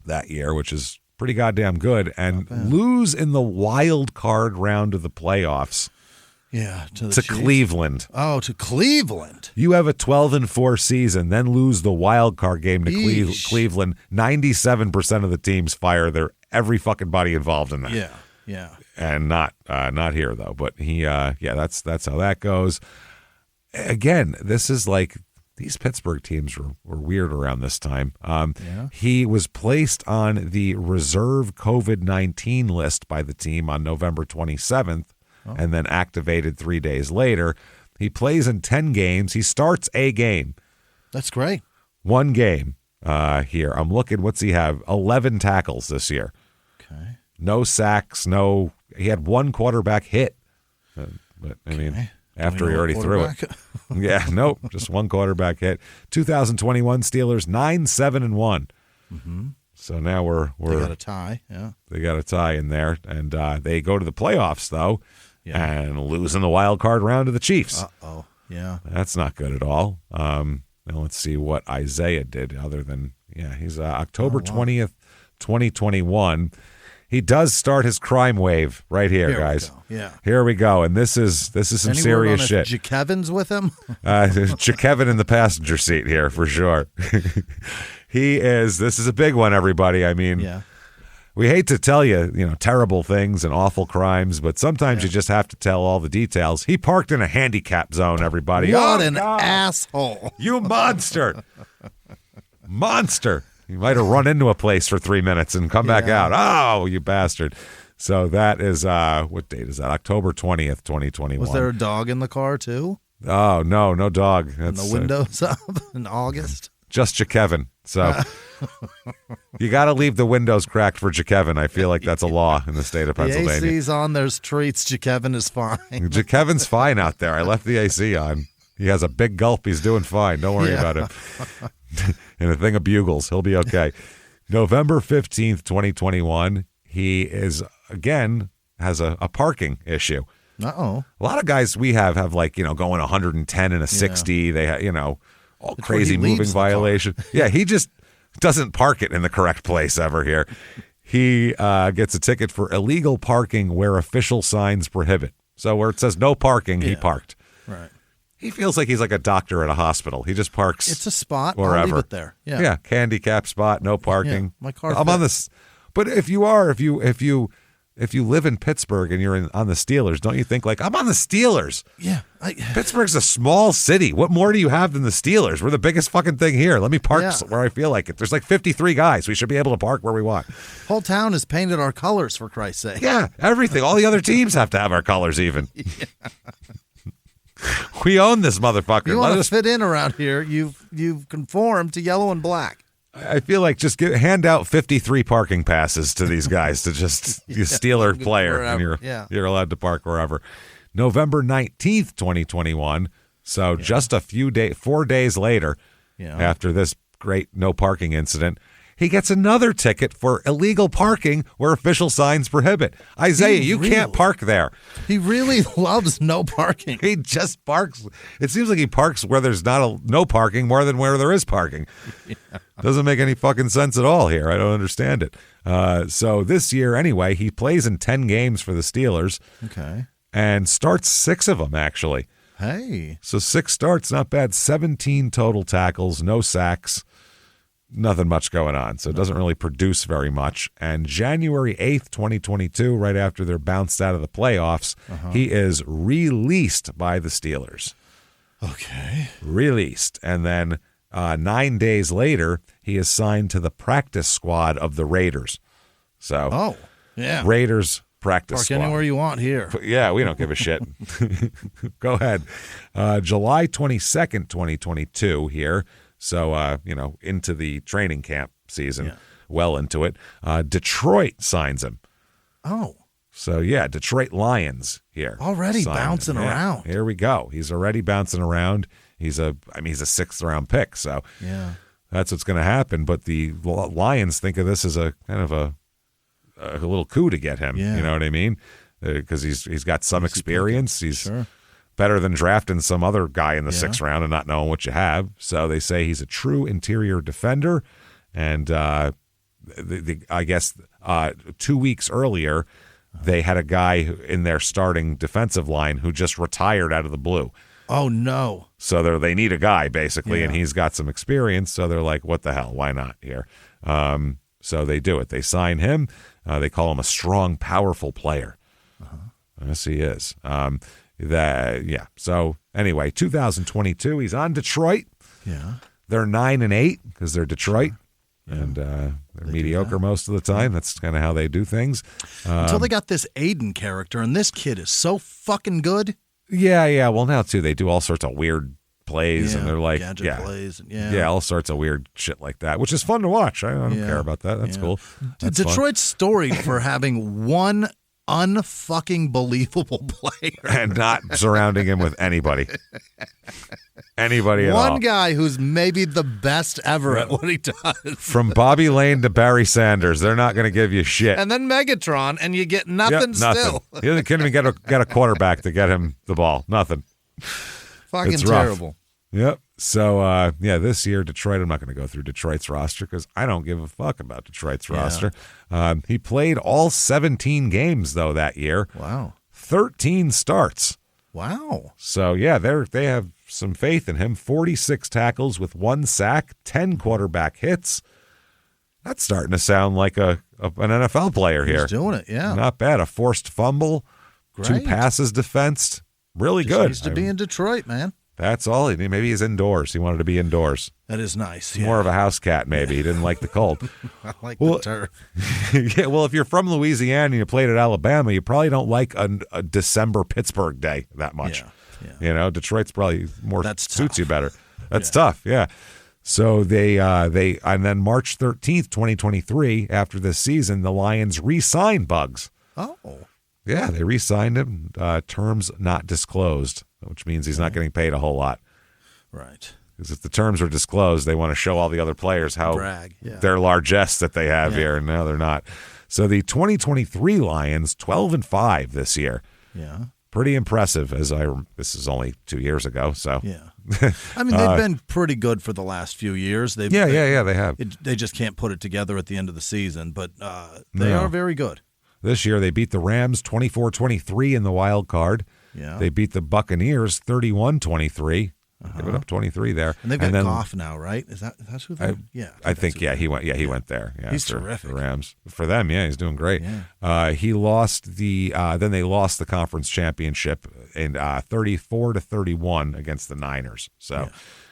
that year, which is pretty goddamn good, and lose in the wild card round of the playoffs.
Yeah,
to Cleveland.
Oh, to Cleveland.
You have a 12-4 season, then lose the wild card game to Cleveland. 97% of the teams fire every fucking body involved in that.
Yeah.
And not here though. But that's how that goes. Again, this is like these Pittsburgh teams were weird around this time. He was placed on the reserve COVID-19 list by the team on November 27th. And then activated 3 days later. He plays in 10 games. He starts a game.
That's great.
1 game here. I'm looking. What's he have? 11 tackles this year.
Okay.
No sacks. He had 1 quarterback hit. But I mean, after he already threw it. Just 1 quarterback hit. 2021 Steelers 9-7-1.
Mm-hmm.
So now
they got a tie. Yeah,
they got a tie in there, and they go to the playoffs though, and lose in the wild card round to the Chiefs.
Yeah,
that's not good at all. Now let's see what Isaiah did. Other than he's October 20th, 2021. He does start his crime wave right here, guys. Here we go, and this is some serious shit.
Jakevin's with him.
Jakevin in the passenger seat here for sure. This is a big one, everybody. I mean, we hate to tell you, terrible things and awful crimes, but sometimes you just have to tell all the details. He parked in a handicap zone, everybody.
What an asshole!
You monster, monster. You might have run into a place for 3 minutes and come back out. Oh, you bastard. So that is, what date is that? October 20th, 2021.
Was there a dog in the car, too?
Oh, no dog.
And the windows up in August?
Just Jakevin. So you got to leave the windows cracked for Jakevin. I feel like that's a law in the state of Pennsylvania.
The AC's on, there's treats. Jakevin is fine.
Jakevin's fine out there. I left the AC on. He has a big gulp. He's doing fine. Don't worry about him. And a thing of bugles. He'll be okay. November 15th, 2021, he is, again, has a parking issue.
Uh-oh.
A lot of guys we have like, going 110 and a 60. They have, all crazy moving violation. Yeah, he just doesn't park it in the correct place ever here. He gets a ticket for illegal parking where official signs prohibit. So where it says no parking, he parked.
Right.
He feels like he's like a doctor at a hospital. He just parks.
It's a spot.
Wherever.
I'll leave it there. Yeah.
Handicap spot, no parking.
My car.
I'm on this. But if you live in Pittsburgh and you're on the Steelers, don't you think like I'm on the Steelers?
Yeah.
Pittsburgh's a small city. What more do you have than the Steelers? We're the biggest fucking thing here. Let me park where I feel like it. There's like 53 guys. We should be able to park where we want.
Whole town is painted our colors, for Christ's sake.
Yeah, everything. All the other teams have to have our colors even. We own this motherfucker.
You want to fit in around here, you've conformed to yellow and black.
I feel like just hand out 53 parking passes to these guys to just you Steeler player, and you're allowed to park wherever. November 19th, 2021. So just 4 days later, after this great no parking incident, he gets another ticket for illegal parking where official signs prohibit. Isaiah, you can't park there.
He really loves no parking.
He just parks. It seems like he parks where there's no parking more than where there is parking. Doesn't make any fucking sense at all here. I don't understand it. So this year, anyway, he plays in 10 games for the Steelers.
Okay.
And starts 6 of them, actually.
Hey.
So 6 starts, not bad. 17 total tackles, no sacks. Nothing much going on, so it doesn't really produce very much. And January 8th, 2022, right after they're bounced out of the playoffs, he is released by the Steelers.
Okay.
Released. And then 9 days later, he is signed to the practice squad of the Raiders. So, Raiders practice
Park
squad.
Anywhere you want here.
Yeah, we don't give a shit. Go ahead. July 22nd, 2022 here. So, into the training camp season, well into it. Detroit signs him.
Oh.
So, Detroit Lions here.
Already bouncing around.
Here we go. He's already bouncing around. He's a 6th round pick. So, that's what's going to happen. But the Lions think of this as a kind of a little coup to get him. You know what I mean? Because he's got some experience. He's better than drafting some other guy in the 6th round and not knowing what you have. So they say he's a true interior defender. And I guess 2 weeks earlier, they had a guy in their starting defensive line who just retired out of the blue.
Oh, no.
So they need a guy, basically, and he's got some experience. So they're like, what the hell? Why not here? So they do it. They sign him. They call him a strong, powerful player. Yes, he is. So anyway, 2022, he's on Detroit.
Yeah.
They're 9-8 because they're Detroit. And they're mediocre most of the time. That's kind of how they do things.
Until they got this Aiden character, and this kid is so fucking good.
Yeah. Well, now, too, they do all sorts of weird plays, and they're like,
gadget plays.
All sorts of weird shit like that, which is fun to watch. I don't care about that. That's cool.
Detroit's storied for having one unfucking believable player.
And not surrounding him with anybody. Anybody at all.
One guy who's maybe the best ever at what he does.
From Bobby Lane to Barry Sanders, they're not going to give you shit.
And then Megatron, and you get nothing still.
You can't even get a quarterback to get him the ball. Nothing.
Fucking
It's rough.
terrible.
Yep. So, this year, Detroit, I'm not going to go through Detroit's roster because I don't give a fuck about Detroit's roster. He played all 17 games, though, that year.
Wow.
13 starts.
Wow.
So, they have some faith in him. 46 tackles with 1 sack, 10 quarterback hits. That's starting to sound like an NFL player here.
He's doing it, yeah.
Not bad. A forced fumble,
Great.
2 passes defensed. Really
Just
good.
needs to be in Detroit, man.
That's all. Maybe he's indoors. He wanted to be indoors.
That is nice.
More of a house cat, maybe. He didn't like the cold.
I like the turf.
Yeah, well, if you're from Louisiana and you played at Alabama, you probably don't like a December Pittsburgh day that much.
Yeah.
Detroit's probably suits
tough.
you better. That's tough, yeah. So they and then March 13th, 2023, after this season, the Lions re-signed Bugs.
Oh.
Yeah, they re-signed him, terms not disclosed, which means he's not getting paid a whole lot.
Right.
Because if the terms are disclosed, they want to show all the other players how
Brag. Yeah.
their largesse that they have here, and now they're not. So the 2023 Lions, 12-5 this year.
Yeah.
Pretty impressive. This is only 2 years ago, so
Yeah. I mean, they've been pretty good for the last few years. They
have.
They just can't put it together at the end of the season, but they are very good.
This year they beat the Rams 24-23 in the wild card.
Yeah.
They beat the Buccaneers 31-23. Give it up 23 there.
And they've got Goff now, right? That's who they
I think he went. Yeah, he went there. Yeah,
he's
for
terrific.
The Rams. For them, yeah, he's doing great.
Yeah.
He lost then they lost the conference championship in 34-31 against the Niners. So,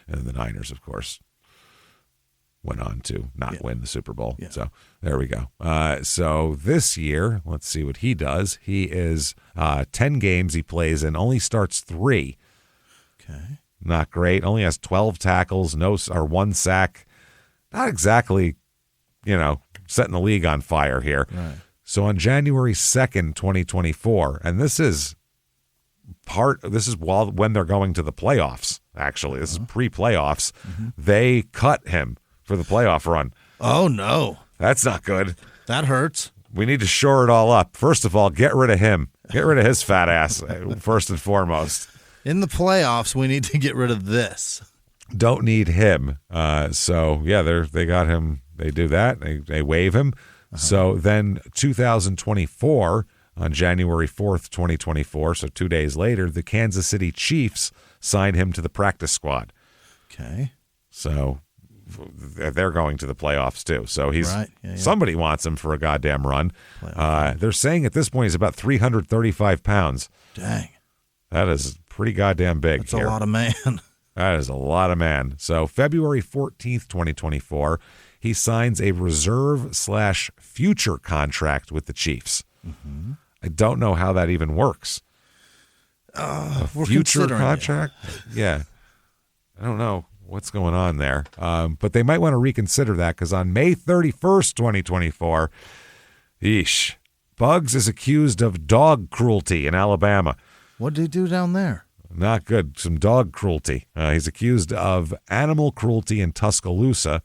and the Niners, of course, went on to not win the Super Bowl.
Yeah.
So there we go. So this year, let's see what he does. He is 10 games he plays in, only starts 3.
Okay.
Not great. Only has 12 tackles, 1 sack. Not exactly, setting the league on fire here.
Right.
So on January 2nd, 2024, and this is when they're going to the playoffs, actually. This is pre-playoffs.
Mm-hmm.
They cut him for the playoff run.
Oh, no.
That's not good.
That hurts.
We need to shore it all up. First of all, get rid of him. Get rid of his fat ass, first and foremost.
In the playoffs, we need to get rid of this.
Don't need him. They got him. They do that. They waive him. So then 2024, on January 4th, 2024, so 2 days later, the Kansas City Chiefs signed him to the practice squad.
Okay.
So they're going to the playoffs too. So somebody wants him for a goddamn run. They're saying at this point he's about 335 pounds.
Dang.
That is pretty goddamn big.
That's a lot of man.
That is a lot of man. So February 14th, 2024, he signs a reserve/future contract with the Chiefs. Mm-hmm. I don't know how that even works. A future contract? Yeah. I don't know what's going on there. But they might want to reconsider that because on May 31st, 2024, Bugs is accused of dog cruelty in Alabama.
What did he do down there?
Not good. Some dog cruelty. He's accused of animal cruelty in Tuscaloosa,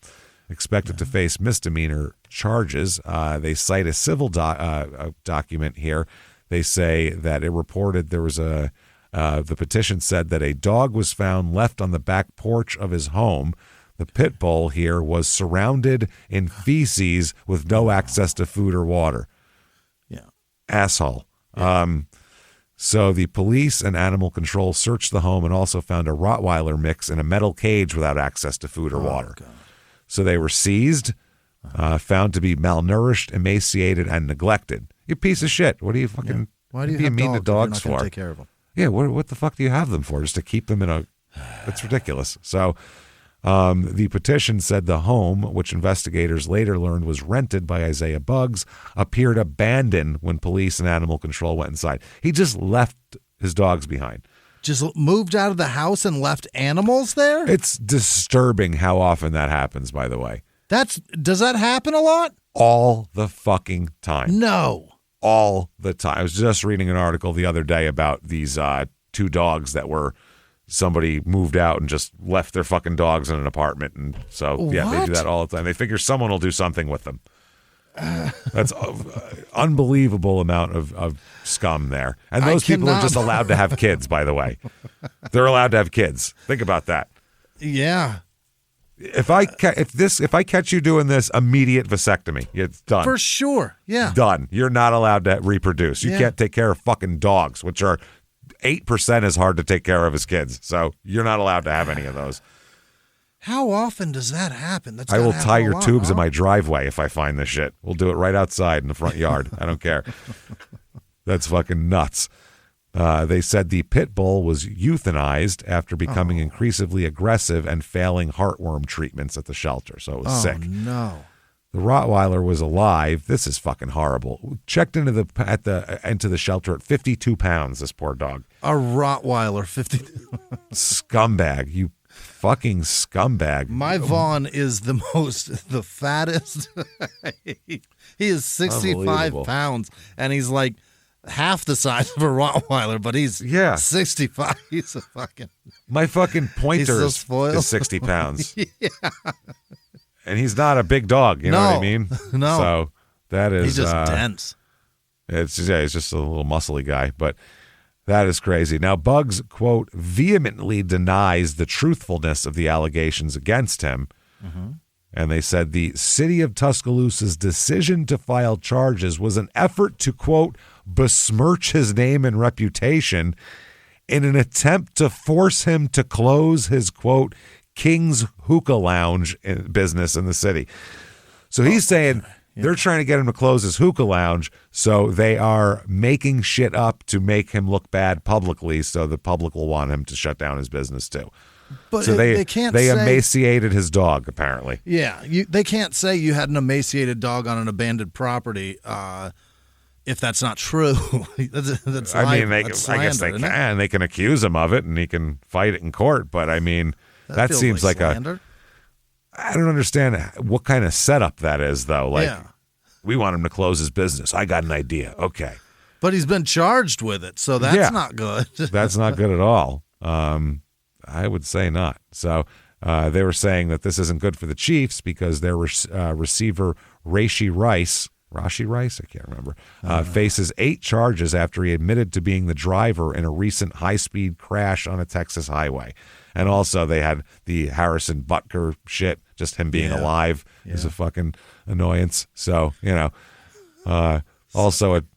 expected to face misdemeanor charges. They cite a civil document here. They say that it reported there was the petition said that a dog was found left on the back porch of his home. The pit bull here was surrounded in feces with no access to food or water.
Yeah.
Asshole. Yeah. So the police and animal control searched the home and also found a Rottweiler mix in a metal cage without access to food or water.
God.
So they were seized, found to be malnourished, emaciated, and neglected. You piece of shit. What do you fucking...
Yeah. Why do you
have
mean
to dogs for?
Take care of them?
Yeah, what the fuck do you have them for? Just to keep them in a... That's ridiculous. So the petition said the home, which investigators later learned was rented by Isaiah Bugs, appeared abandoned when police and animal control went inside. He just left his dogs behind.
Just moved out of the house and left animals there?
It's disturbing how often that happens, by the way.
Does that happen a lot?
All the fucking time.
No.
all the time. I was just reading an article the other day about these 2 dogs that were somebody moved out and just left their fucking dogs in an apartment. And so, yeah, they do that all the time. They figure someone will do something with them. That's unbelievable amount of scum there. And those people are just allowed to have kids, by the way. They're allowed to have kids. Think about that.
Yeah.
If I catch you doing this, immediate vasectomy. It's done.
For sure. Yeah.
Done. You're not allowed to reproduce. You can't take care of fucking dogs, which are 8% as hard to take care of as kids. So you're not allowed to have any of those.
How often does that happen?
I will tie your tubes in my driveway if I find this shit. We'll do it right outside in the front yard. I don't care. That's fucking nuts. They said the pit bull was euthanized after becoming increasingly aggressive and failing heartworm treatments at the shelter. So it was sick.
No.
The Rottweiler was alive. This is fucking horrible. Checked into the shelter at 52 pounds. This poor dog.
A Rottweiler, 50.
Scumbag. You fucking scumbag.
My Vaughn is the fattest. He is 65 pounds, and he's like half the size of a Rottweiler, but he's 65. He's a fucking...
My fucking pointer
is
60 pounds. Yeah. And he's not a big dog, you know what I mean?
No.
So that is...
He's just dense.
He's just a little muscly guy, but... That is crazy. Now, Bugs, quote, vehemently denies the truthfulness of the allegations against him. Mm-hmm. And they said the city of Tuscaloosa's decision to file charges was an effort to, quote, besmirch his name and reputation in an attempt to force him to close his, quote, King's Hookah Lounge business in the city. So he's saying... They're trying to get him to close his hookah lounge, so they are making shit up to make him look bad publicly, so the public will want him to shut down his business too.
But
so they
can't
they
say,
emaciated his dog, apparently.
Yeah, they can't say you had an emaciated dog on an abandoned property if that's not true. that's
I guess they can. They can accuse him of it, and he can fight it in court. But I mean, that seems like slander. I don't understand what kind of setup that is, though. Like, we want him to close his business. I got an idea. Okay.
But he's been charged with it, so that's not good.
That's not good at all. I would say not. So they were saying that this isn't good for the Chiefs because their receiver, Rashi Rice, I can't remember, faces 8 charges after he admitted to being the driver in a recent high-speed crash on a Texas highway. And also they had the Harrison Butker shit, just him being alive is a fucking annoyance. So, also an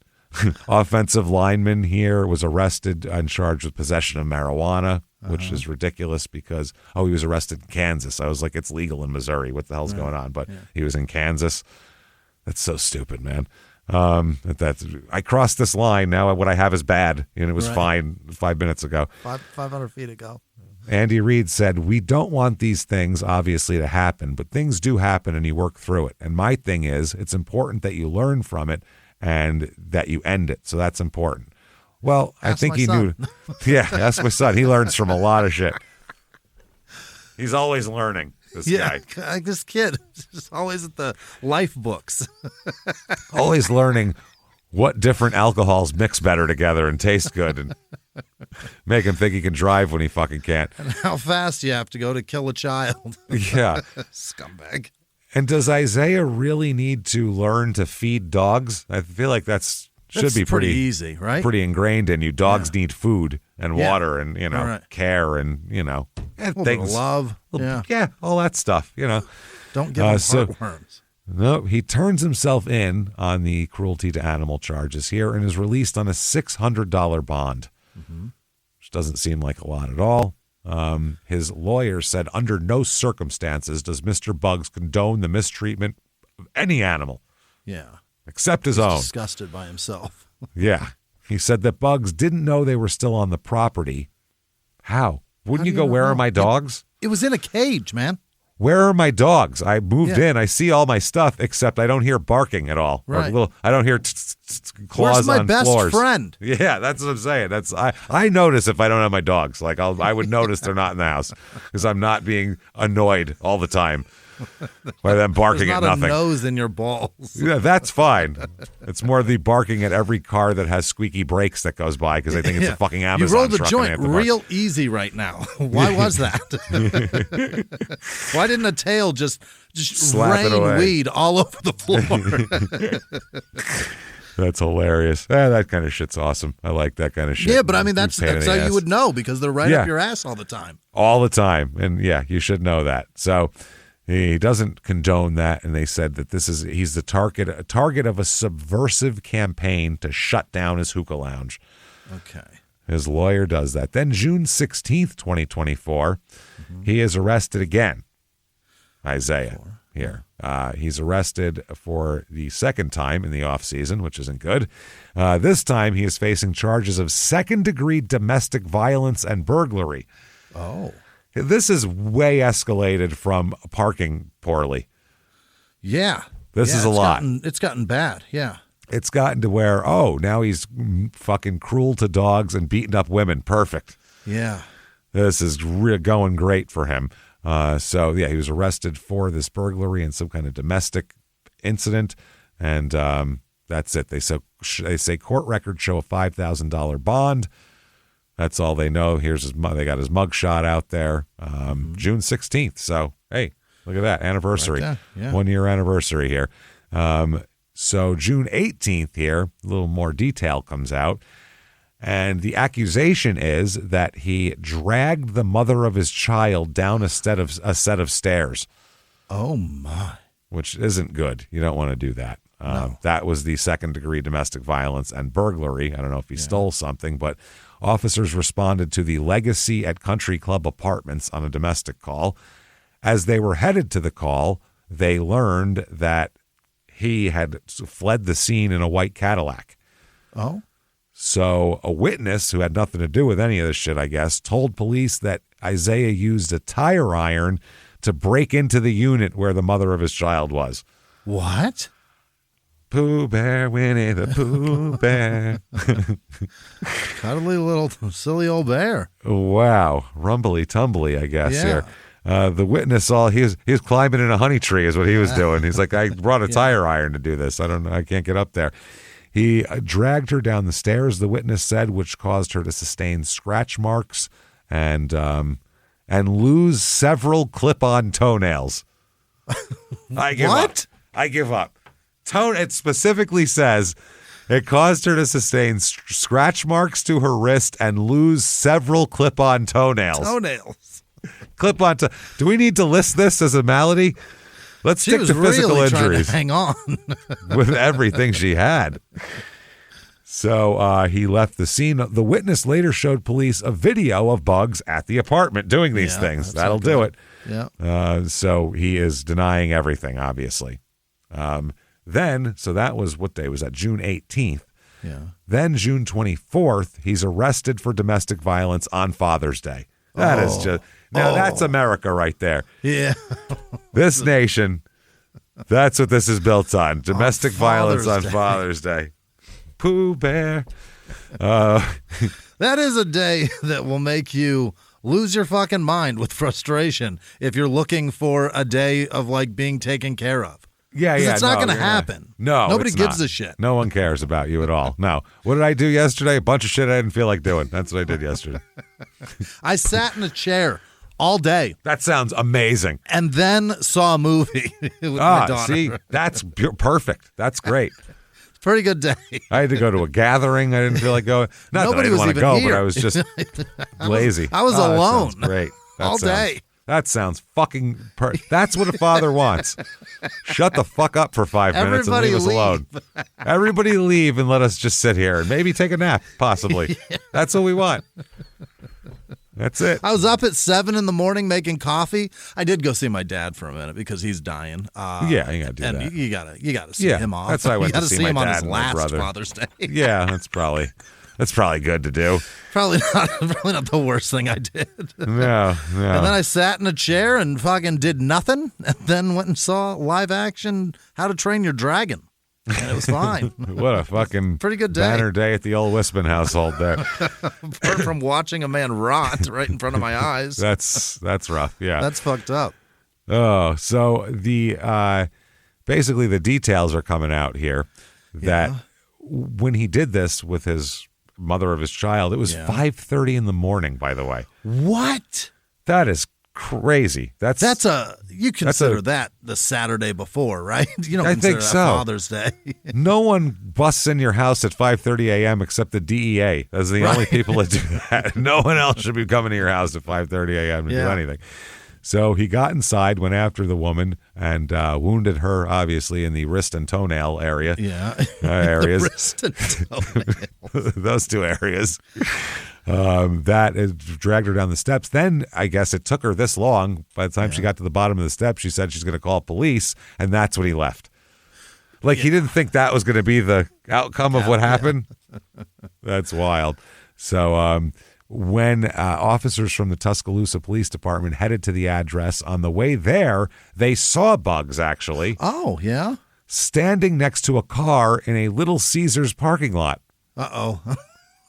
offensive lineman here was arrested and charged with possession of marijuana, which is ridiculous because, he was arrested in Kansas. I was like, it's legal in Missouri. What the hell's going on? But he was in Kansas. That's so stupid, man. I crossed this line. Now what I have is bad, and it was fine 5 minutes ago.
500 feet ago.
Andy Reid said, we don't want these things, obviously, to happen, but things do happen and you work through it. And my thing is, it's important that you learn from it and that you end it. So that's important. Well, I think he knew. Yeah, that's my son. He learns from a lot of shit. He's always learning, this guy.
Like this kid. Just always at the life books.
Always learning what different alcohols mix better together and taste good and make him think he can drive when he fucking can't.
And how fast you have to go to kill a child.
Yeah.
Scumbag.
And does Isaiah really need to learn to feed dogs? I feel like should be pretty
easy, right?
Pretty ingrained in you. Dogs need food and water and, care and,
things. Love.
All that stuff,
Don't give him heartworms.
No, he turns himself in on the cruelty to animal charges here and is released on a $600 bond, which doesn't seem like a lot at all. His lawyer said, under no circumstances does Mr. Bugs condone the mistreatment of any animal.
Yeah.
Except his own.
Disgusted by himself.
Yeah. He said that Bugs didn't know they were still on the property. How? Wouldn't you go, where are my dogs?
It was in a cage, man.
Where are my dogs? I moved in. I see all my stuff, except I don't hear barking at all.
Right.
I don't hear claws on floors.
Where's my best friend?
Yeah, that's what I'm saying. I notice if I don't have my dogs. Like I would notice they're not in the house because I'm not being annoyed all the time. by them barking
There's
at
not
nothing.
a nose in your balls.
Yeah, that's fine. It's more the barking at every car that has squeaky brakes that goes by because they think it's a fucking Amazon
You rolled the
truck
joint
and they have to bark.
real easy right now. Why was that? Why didn't a tail just
Slap it
rain
away.
weed all over the floor?
That's hilarious. That kind of shit's awesome. I like that kind of shit.
Yeah, but I mean, that's
Pain in
how
the
you
ass.
would know because they're right
Yeah.
up your ass all the time.
All the time. And yeah, you should know that. So he doesn't condone that. And they said that he's the target of a subversive campaign to shut down his hookah lounge.
Okay.
His lawyer does that. Then June 16th, 2024, he is arrested again. Isaiah here. He's arrested for the second time in the offseason, which isn't good. This time he is facing charges of second-degree domestic violence and burglary.
Oh.
This is way escalated from parking poorly.
Yeah.
This is a lot.
It's gotten bad. Yeah.
It's gotten to where, now he's fucking cruel to dogs and beating up women. Perfect.
Yeah.
This is going great for him. So he was arrested for this burglary and some kind of domestic incident, and that's it. They say court records show a $5,000 bond. That's all they know. They got his mug shot out there, June 16th. So hey, look at that anniversary,
Right there, yeah.
1 year anniversary here. So June 18th here, a little more detail comes out. And the accusation is that he dragged the mother of his child down a set of stairs.
Oh, my.
Which isn't good. You don't want to do that.
No.
That was the second-degree domestic violence and burglary. I don't know if he stole something, but officers responded to the Legacy at Country Club Apartments on a domestic call. As they were headed to the call, they learned that he had fled the scene in a white Cadillac.
Oh?
So a witness who had nothing to do with any of this shit, I guess, told police that Isaiah used a tire iron to break into the unit where the mother of his child was.
What?
Pooh Bear, Winnie the Pooh Bear.
Cuddly little silly old bear.
Wow. Rumbly tumbly, I guess,
Yeah.
here. The witness he was climbing in a honey tree is what he was doing. He's like, I brought a tire iron to do this. I don't know. I can't get up there. He dragged her down the stairs, the witness said, which caused her to sustain scratch marks and lose several clip-on toenails. I give up. I give up. It specifically says it caused her to sustain scratch marks to her wrist and lose several clip-on toenails. Clip-on. Do we need to list this as a malady? Let's stick to physical
really
injuries.
To hang on
with everything she had. So he left the scene. The witness later showed police a video of Bugs at the apartment doing these things. That'll do it.
Yeah.
So he is denying everything, obviously. So that was, what day was that? June 18th.
Yeah.
Then June 24th, he's arrested for domestic violence on Father's Day. That is just, now that's America right there.
Yeah.
This nation, that's what this is built on. Domestic violence on Father's Day. Pooh Bear.
That is a day that will make you lose your fucking mind with frustration if you're looking for a day of like being taken care of.
Yeah.
It's not going to happen.
No,
nobody
it's
gives
not.
a shit.
No one cares about you at all. No. What did I do yesterday? A bunch of shit I didn't feel like doing. That's what I did yesterday.
I sat in a chair all day.
That sounds amazing.
And then saw a movie with my daughter.
See, that's perfect. That's great.
Pretty good day.
I had to go to a gathering. I didn't feel like going. Not
Nobody
that I didn't
was
want to
even
go,
here.
but I was just lazy.
I was
That
alone.
sounds great.
All day.
That sounds fucking that's what a father wants. Shut the fuck up for 5 minutes and leave us alone. Everybody leave and let us just sit here and maybe take a nap, possibly. Yeah. That's what we want. That's it.
I was up at 7 a.m. making coffee. I did go see my dad for a minute because he's dying.
Yeah, you gotta do
and
that.
You gotta see him off.
That's why I went to
see
see my
him on
dad
his
and my
last
brother.
Father's Day.
Yeah, that's probably good to do.
Probably not the worst thing I did.
No.
And then I sat in a chair and fucking did nothing, and then went and saw live action How to Train Your Dragon. And it was fine.
What a fucking
pretty good day.
Banner day at the old Whisman household there.
Apart from watching a man rot right in front of my eyes.
That's rough. Yeah.
That's fucked up.
Oh, so basically the details are coming out here that when he did this with his mother of his child, it was 5:30 in the morning, by the way.
What?
That is crazy.
You consider that the Saturday before, right? You don't consider that Father's Day.
No one busts in your house at 5:30 a.m. except the DEA. Those are the only people that do that. No one else should be coming to your house at 5:30 a.m. to do anything. So he got inside, went after the woman, and wounded her, obviously, in the wrist and toenail area.
Yeah.
Areas.
The wrist and toenail.
Those two areas. That it dragged her down the steps. Then I guess it took her this long. By the time she got to the bottom of the steps, she said she's going to call police, and that's when he left. Like he didn't think that was going to be the outcome of what happened. That's wild. So when officers from the Tuscaloosa Police Department headed to the address, on the way there, they saw Bugs, actually.
Oh, yeah?
Standing next to a car in a Little Caesars parking lot.
Uh-oh.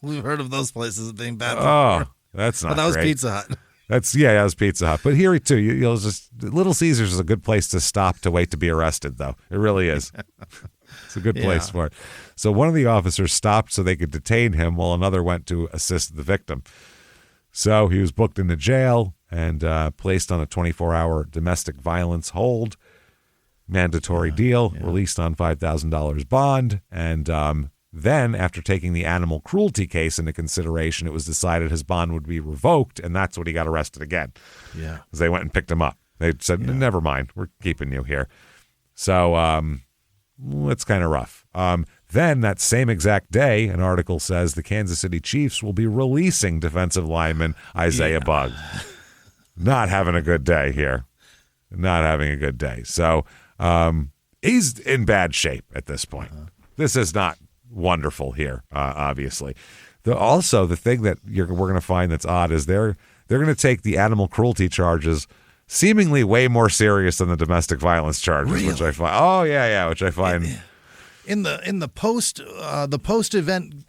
We've heard of those places being bad.
Oh, that's not
that was
great.
Pizza Hut.
That was Pizza Hut. But here too, you'll just Little Caesars is a good place to stop to wait to be arrested, though. It really is. It's a good place for it. So one of the officers stopped so they could detain him, while another went to assist the victim. So he was booked into jail and placed on a 24-hour domestic violence hold. Mandatory deal, released on $5,000 bond, and then, after taking the animal cruelty case into consideration, it was decided his bond would be revoked, and that's when he got arrested again.
Yeah.
Because they went and picked him up. They said, never mind, we're keeping you here. So it's kind of rough. Then, that same exact day, an article says the Kansas City Chiefs will be releasing defensive lineman Isaiah Buggs. Not having a good day here. Not having a good day. So he's in bad shape at this point. This is not wonderful here, obviously. Also, the thing that we're going to find that's odd is they're going to take the animal cruelty charges seemingly way more serious than the domestic violence charges,
really?
Which I find. Which I find
in the post event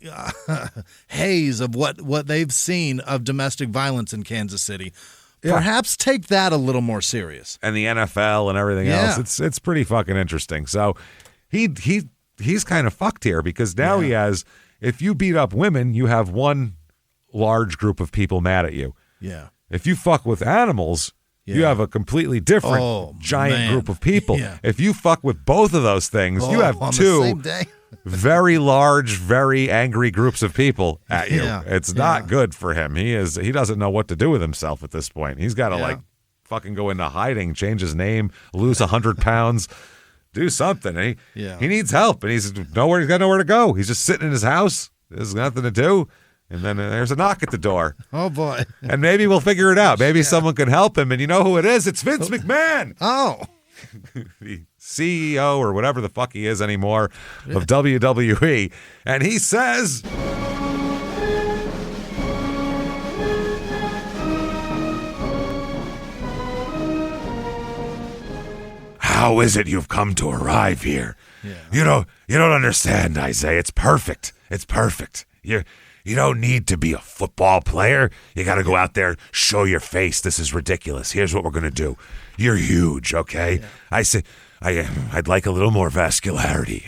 haze of what they've seen of domestic violence in Kansas City. Perhaps take that a little more serious.
And the NFL and everything else. It's pretty fucking interesting. So he's kind of fucked here because now he has, if you beat up women, you have one large group of people mad at you.
Yeah.
If you fuck with animals, you have a completely different giant group of people. Yeah. If you fuck with both of those things, you have two very large, very angry groups of people at you. Yeah. It's not good for him. He doesn't know what to do with himself at this point. He's got to fucking go into hiding, change his name, lose 100 pounds. Do something. He needs help, and he's got nowhere to go. He's just sitting in his house. There's nothing to do. And then there's a knock at the door.
Oh, boy.
And maybe we'll figure it out. Maybe someone can help him. And you know who it is? It's Vince McMahon.
Oh.
The CEO or whatever the fuck he is anymore of WWE. And he says... How is it you've come to arrive here? Yeah. You don't understand, Isaiah. It's perfect. It's perfect. You don't need to be a football player. You got to go out there, show your face. This is ridiculous. Here's what we're going to do. You're huge, okay? Yeah. I say I'd like a little more vascularity.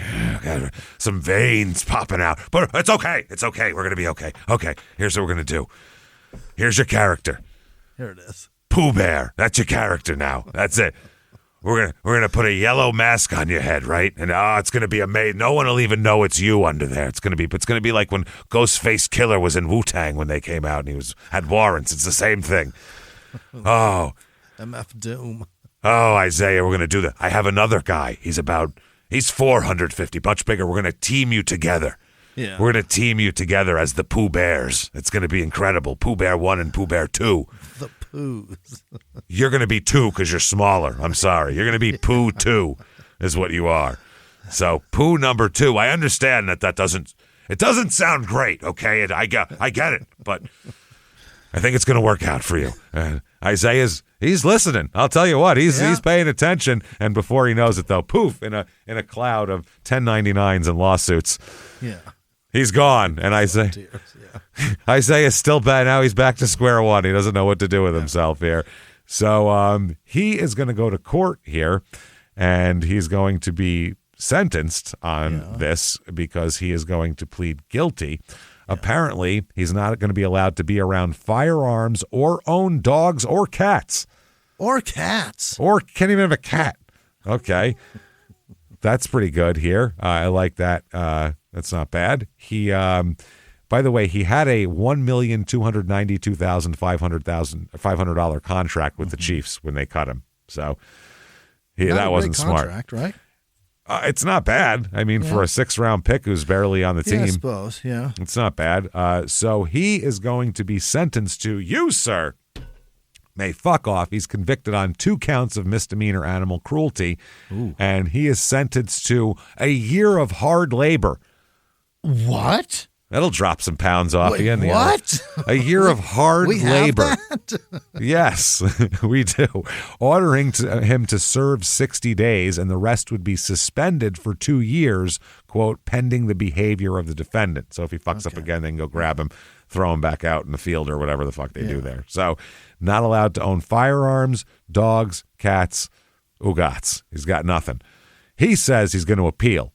Some veins popping out. But it's okay. It's okay. We're going to be okay. Okay, here's what we're going to do. Here's your character.
Here it is.
Pooh Bear. That's your character now. That's it. We're gonna put a yellow mask on your head, right? And it's gonna be amazing. No one will even know it's you under there. It's gonna be like when Ghostface Killer was in Wu-Tang when they came out and he had warrants. It's the same thing. Oh,
MF Doom.
Oh, Isaiah, we're gonna do that. I have another guy. He's 450, much bigger. We're gonna team you together.
Yeah.
We're gonna team you together as the Pooh Bears. It's gonna be incredible. Pooh Bear 1 and Pooh Bear 2.
The Poohs.
You're going to be 2 because you're smaller. I'm sorry. You're going to be Pooh 2 is what you are. So Pooh number 2. I understand that doesn't sound great, okay? I get it, but I think it's going to work out for you. He's listening. I'll tell you what, he's paying attention. And before he knows it, though, poof, in a cloud of 1099s and lawsuits, he's gone. And Isaiah's still bad. Now he's back to square one. He doesn't know what to do with himself here. So he is going to go to court here, and he's going to be sentenced on this because he is going to plead guilty. Apparently, he's not going to be allowed to be around firearms or own dogs or cats.
Or cats.
Or can't even have a cat. Okay. That's pretty good here. I like that. That's not bad. He, by the way, he had a $1,292,500 contract with the Chiefs when they cut him. So that wasn't smart.
Contract, right?
It's not bad. I mean, for a 6th-round pick who's barely on the team.
I suppose, yeah.
It's not bad. So he is going to be sentenced to, you, sir, may fuck off. He's convicted on 2 counts of misdemeanor animal cruelty, and he is sentenced to a year of hard labor.
What?
That'll drop some pounds off you.
What?
A year of hard labor.
Have that?
Yes, we do. Ordering him to serve 60 days, and the rest would be suspended for 2 years, quote, pending the behavior of the defendant. So if he fucks up again, they can go grab him, throw him back out in the field or whatever the fuck they do there. So not allowed to own firearms, dogs, cats, ugats. He's got nothing. He says he's going to appeal.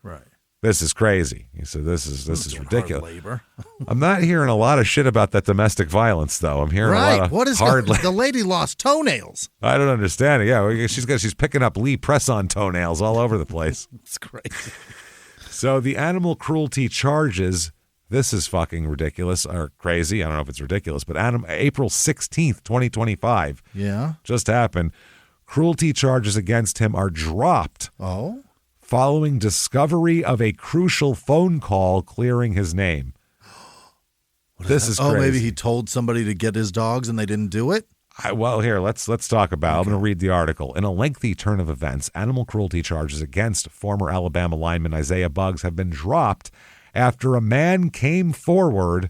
Right.
This is crazy. He said, this is ridiculous.
Hard labor.
I'm not hearing a lot of shit about that domestic violence, though. I'm hearing a lot of hard labor.
The lady lost toenails.
I don't understand it. Yeah, she's picking up Lee press-on toenails all over the place.
It's crazy.
So the animal cruelty charges, this is fucking ridiculous or crazy. I don't know if it's ridiculous, but April 16th, 2025.
Yeah.
Just happened. Cruelty charges against him are dropped.
Oh.
Following discovery of a crucial phone call clearing his name. This is crazy.
Oh, maybe he told somebody to get his dogs and they didn't do it?
Well, here, let's talk about it. I'm going to read the article. In a lengthy turn of events, animal cruelty charges against former Alabama lineman Isaiah Buggs have been dropped after a man came forward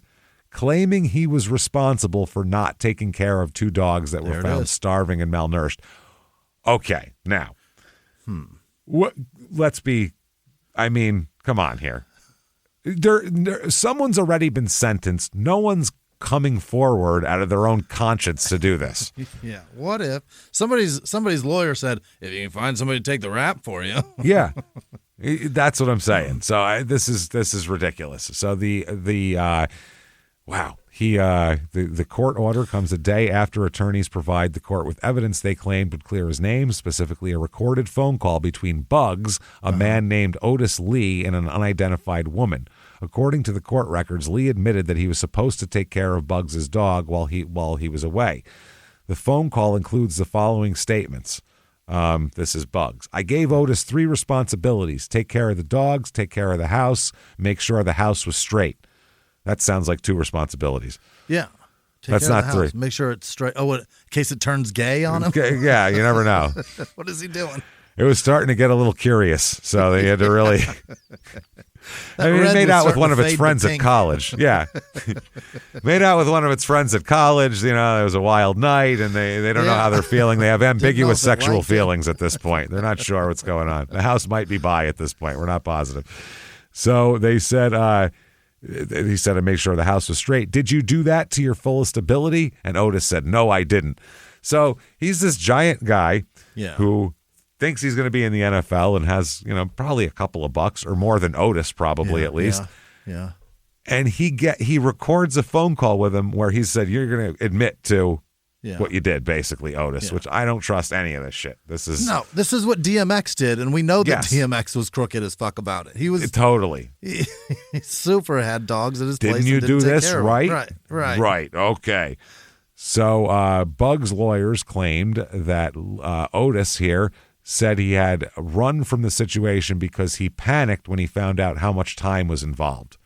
claiming he was responsible for not taking care of 2 dogs that were found starving and malnourished. Okay, now, let's be, I mean, come on here. Someone's already been sentenced. No one's coming forward out of their own conscience to do this.
Yeah. What if somebody's lawyer said, if you can find somebody to take the rap for you?
Yeah. That's what I'm saying. So this is ridiculous. So the court order comes a day after attorneys provide the court with evidence they claimed would clear his name, specifically a recorded phone call between Buggs, a man named Otis Lee, and an unidentified woman. According to the court records, Lee admitted that he was supposed to take care of Buggs' dog while he was away. The phone call includes the following statements. This is Buggs. I gave Otis 3 responsibilities: take care of the dogs, take care of the house, make sure the house was straight. That sounds like 2 responsibilities.
Yeah.
That's not 3.
Make sure it's straight. Oh, in case it turns gay on him?
Yeah, you never know.
What is he doing?
It was starting to get a little curious, so they had to really... I mean, it made out with one of its friends at college. Yeah. Made out with one of its friends at college. You know, it was a wild night, and they don't know how they're feeling. They have ambiguous sexual feelings at this point. They're not sure what's going on. The house might be by at this point. We're not positive. So they said... he said, I made sure the house was straight. Did you do that to your fullest ability? And Otis said, no, I didn't. So he's this giant guy who thinks he's going to be in the NFL and has, probably a couple of bucks or more than Otis, probably at least.
Yeah.
And he records a phone call with him where he said, you're going to admit to what you did, basically, Otis, which I don't trust any of this shit. This is
what DMX did, and we know that DMX was crooked as fuck about it. He was
totally.
He super had dogs at his place.
Didn't you do this right?
Right.
Okay. So Buggs' lawyers claimed that Otis here said he had run from the situation because he panicked when he found out how much time was involved.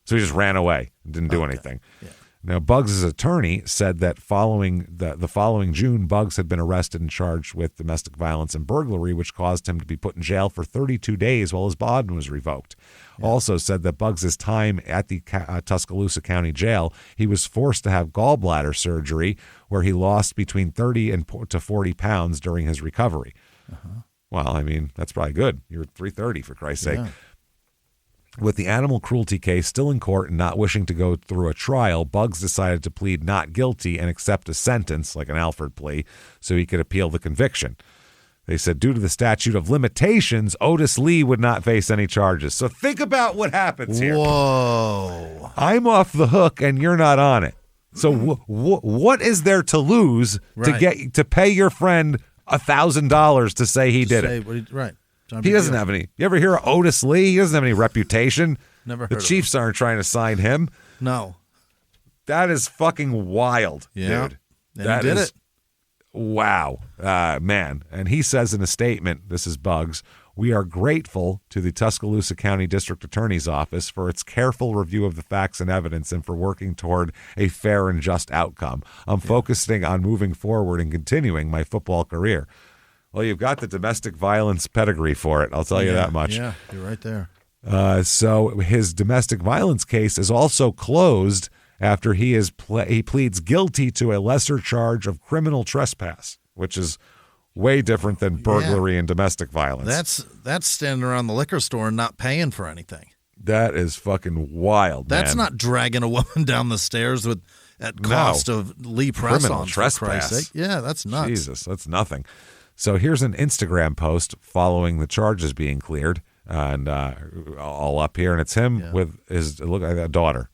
So he just ran away and didn't do anything. Yeah. Now, Buggs' attorney said that following the following June, Buggs had been arrested and charged with domestic violence and burglary, which caused him to be put in jail for 32 days while his bond was revoked. Yeah. Also said that Buggs' time at the Tuscaloosa County Jail, he was forced to have gallbladder surgery, where he lost between 30 to 40 pounds during his recovery. Well, I mean, that's probably good. You're 330, for Christ's sake. With the animal cruelty case still in court and not wishing to go through a trial, Bugs decided to plead not guilty and accept a sentence, like an Alford plea, so he could appeal the conviction. They said due to the statute of limitations, Otis Lee would not face any charges. So think about what happens here.
Whoa.
I'm off the hook and you're not on it. So what is there to lose to pay your friend $1,000 to say he did it?
Right.
He doesn't have any. You ever hear of Otis Lee? He doesn't have any reputation.
Never heard
The
of
Chiefs aren't trying to sign him.
No.
That is fucking wild,
yeah.
dude.
And
That
he did
is
it.
wow, man. And he says in a statement, this is Bugs, we are grateful to the Tuscaloosa County District Attorney's Office for its careful review of the facts and evidence and for working toward a fair and just outcome. I'm focusing on moving forward and continuing my football career. Well, you've got the domestic violence pedigree for it. I'll tell you that much.
Yeah, you're right there.
So his domestic violence case is also closed after he pleads guilty to a lesser charge of criminal trespass, which is way different than burglary and domestic violence.
That's standing around the liquor store and not paying for anything.
That is fucking wild.
That's
man.
not dragging a woman down the stairs at cost of Lee press
criminal
on
trespass.
Yeah, that's nuts.
Jesus, that's nothing. So here's an Instagram post following the charges being cleared, and all up here, and it's him with his look like a daughter.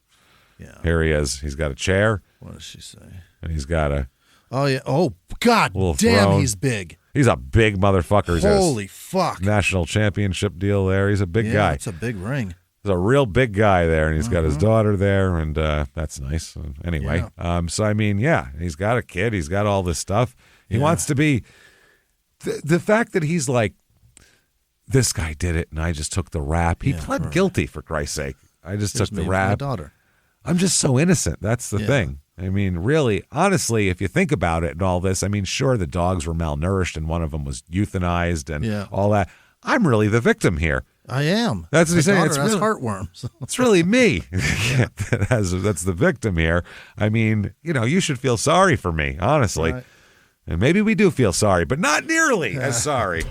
Yeah,
here he is. He's got a chair.
What does she say?
And he's got a.
Oh yeah. Oh God damn,
throne.
he's big.
He's a big motherfucker. He's
Holy fuck!
National championship deal there. He's a big guy.
It's a big ring.
He's a real big guy there, and he's got his daughter there, and that's nice. Anyway, so I mean, he's got a kid. He's got all this stuff. He wants to be. The fact that he's like, this guy did it, and I just took the rap. He pled guilty, for Christ's sake. I just took the rap.
My daughter.
I'm just so innocent. That's the thing. I mean, really, honestly, if you think about it and all this, I mean, sure, the dogs were malnourished, and one of them was euthanized and all that. I'm really the victim here.
I am.
That's what he's saying.
It's really, heartworms.
It's really me. That's the victim here. I mean, you should feel sorry for me, honestly.
Right.
And maybe we do feel sorry, but not nearly as sorry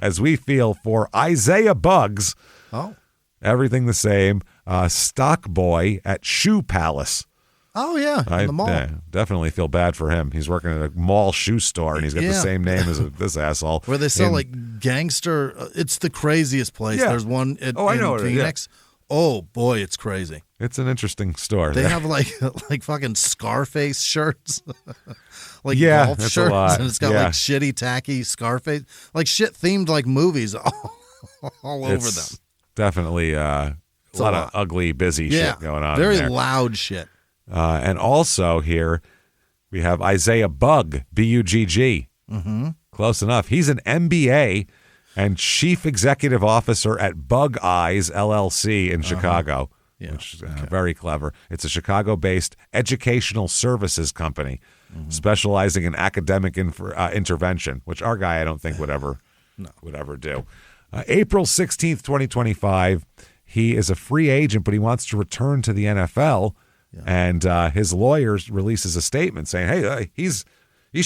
as we feel for Isaiah Bugs.
Oh.
Everything the same. Stock boy at Shoe Palace.
Oh, yeah, in the mall.
Definitely feel bad for him. He's working at a mall shoe store, and he's got the same name as this asshole.
Where they sell, like, gangster. It's the craziest place.
Yeah.
There's one in
Yeah.
Phoenix. Oh, boy, it's crazy.
It's an interesting store.
They have, like fucking Scarface shirts. Like
golf
golf
shirts. A lot.
And it's got, like, shitty, tacky Scarface. Like, shit themed like movies all over them.
Definitely a lot of ugly, busy shit going on.
Very
there.
loud shit.
And also here we have Isaiah Bugg, B-U-G-G.
Mm-hmm.
Close enough. He's an MBA and chief executive officer at Bug Eyes LLC in Chicago, which is very clever. It's a Chicago-based educational services company specializing in academic intervention, which our guy I don't think would ever do. April 16th, 2025, he is a free agent, but he wants to return to the NFL. Yeah. And his lawyer releases a statement saying, "Hey, he's a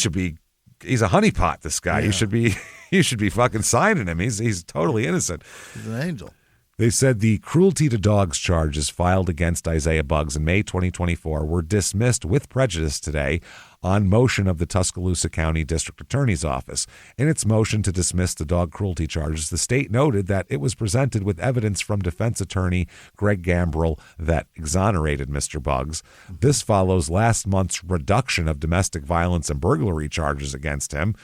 honeypot. This guy, you should be fucking signing him. He's totally innocent.
He's an angel."
They said the cruelty to dogs charges filed against Isaiah Buggs in May 2024 were dismissed with prejudice today on motion of the Tuscaloosa County District Attorney's Office. In its motion to dismiss the dog cruelty charges, the state noted that it was presented with evidence from defense attorney Greg Gambrell that exonerated Mr. Buggs. This follows last month's reduction of domestic violence and burglary charges against him.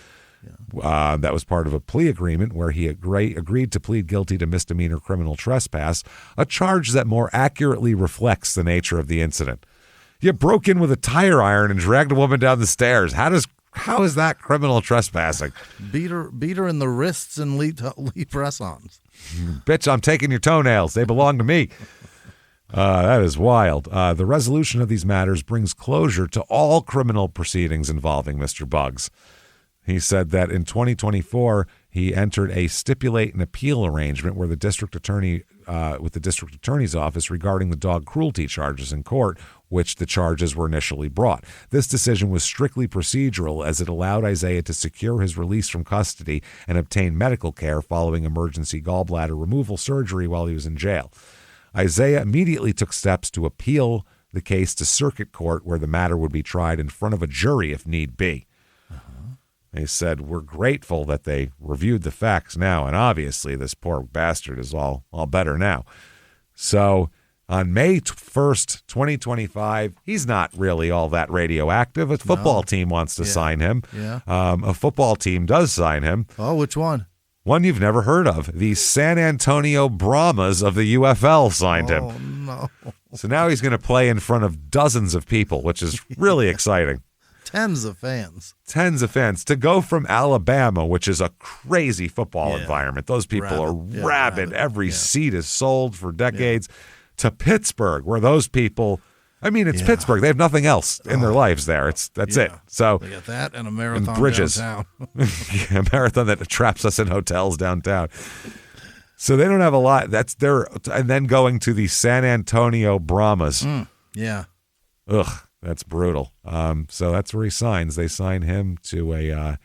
That was part of a plea agreement where he agreed to plead guilty to misdemeanor criminal trespass, a charge that more accurately reflects the nature of the incident. You broke in with a tire iron and dragged a woman down the stairs. How is that criminal trespassing?
Beat her in the wrists and Lee press-ons.
Bitch, I'm taking your toenails. They belong to me. That is wild. The resolution of these matters brings closure to all criminal proceedings involving Mr. Buggs. He said that in 2024, he entered a stipulate and appeal arrangement where the district attorney with the district attorney's office regarding the dog cruelty charges in court, which the charges were initially brought. This decision was strictly procedural as it allowed Isaiah to secure his release from custody and obtain medical care following emergency gallbladder removal surgery while he was in jail. Isaiah immediately took steps to appeal the case to circuit court, where the matter would be tried in front of a jury if need be. They said, we're grateful that they reviewed the facts now, and obviously this poor bastard is all better now. So on May 1st, 2025, he's not really all that radioactive. A football team wants to sign him.
Yeah.
A football team does sign him.
Oh, which one?
One you've never heard of. The San Antonio Brahmas of the UFL signed him.
Oh, no.
So now he's going to play in front of dozens of people, which is really exciting.
Tens of fans.
To go from Alabama, which is a crazy football environment. Those people are rabid. Every seat is sold for decades. To Pittsburgh, where those people, I mean, it's Pittsburgh. They have nothing else in their lives there. That's it. So
they got that and a marathon
bridges.
downtown.
A marathon that traps us in hotels downtown. So they don't have a lot. That's their, and then going to the San Antonio Brahmas.
Yeah.
Ugh. That's brutal. So that's where he signs. They sign him to a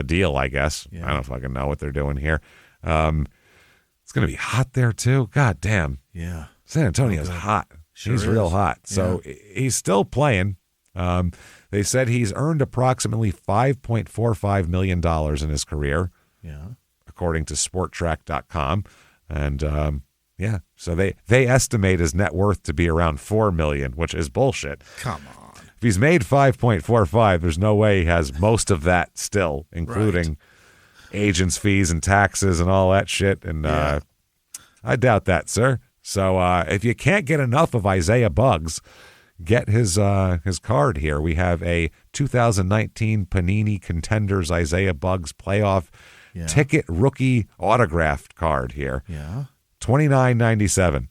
deal, I guess.
Yeah.
I don't fucking know what they're doing here. It's going to be hot there, too. God damn.
Yeah.
San Antonio's hot.
Sure
He's
is.
real hot. So he's still playing. They said he's earned approximately $5.45 million in his career, according to SportTrack.com. And so they estimate his net worth to be around $4 million, which is bullshit.
Come on.
If he's made 5.45, there's no way he has most of that still, including agents' fees and taxes and all that shit. And I doubt that, sir. So if you can't get enough of Isaiah Buggs, get his card here. We have a 2019 Panini Contenders Isaiah Buggs playoff ticket rookie autographed card here.
Yeah.
$29.97,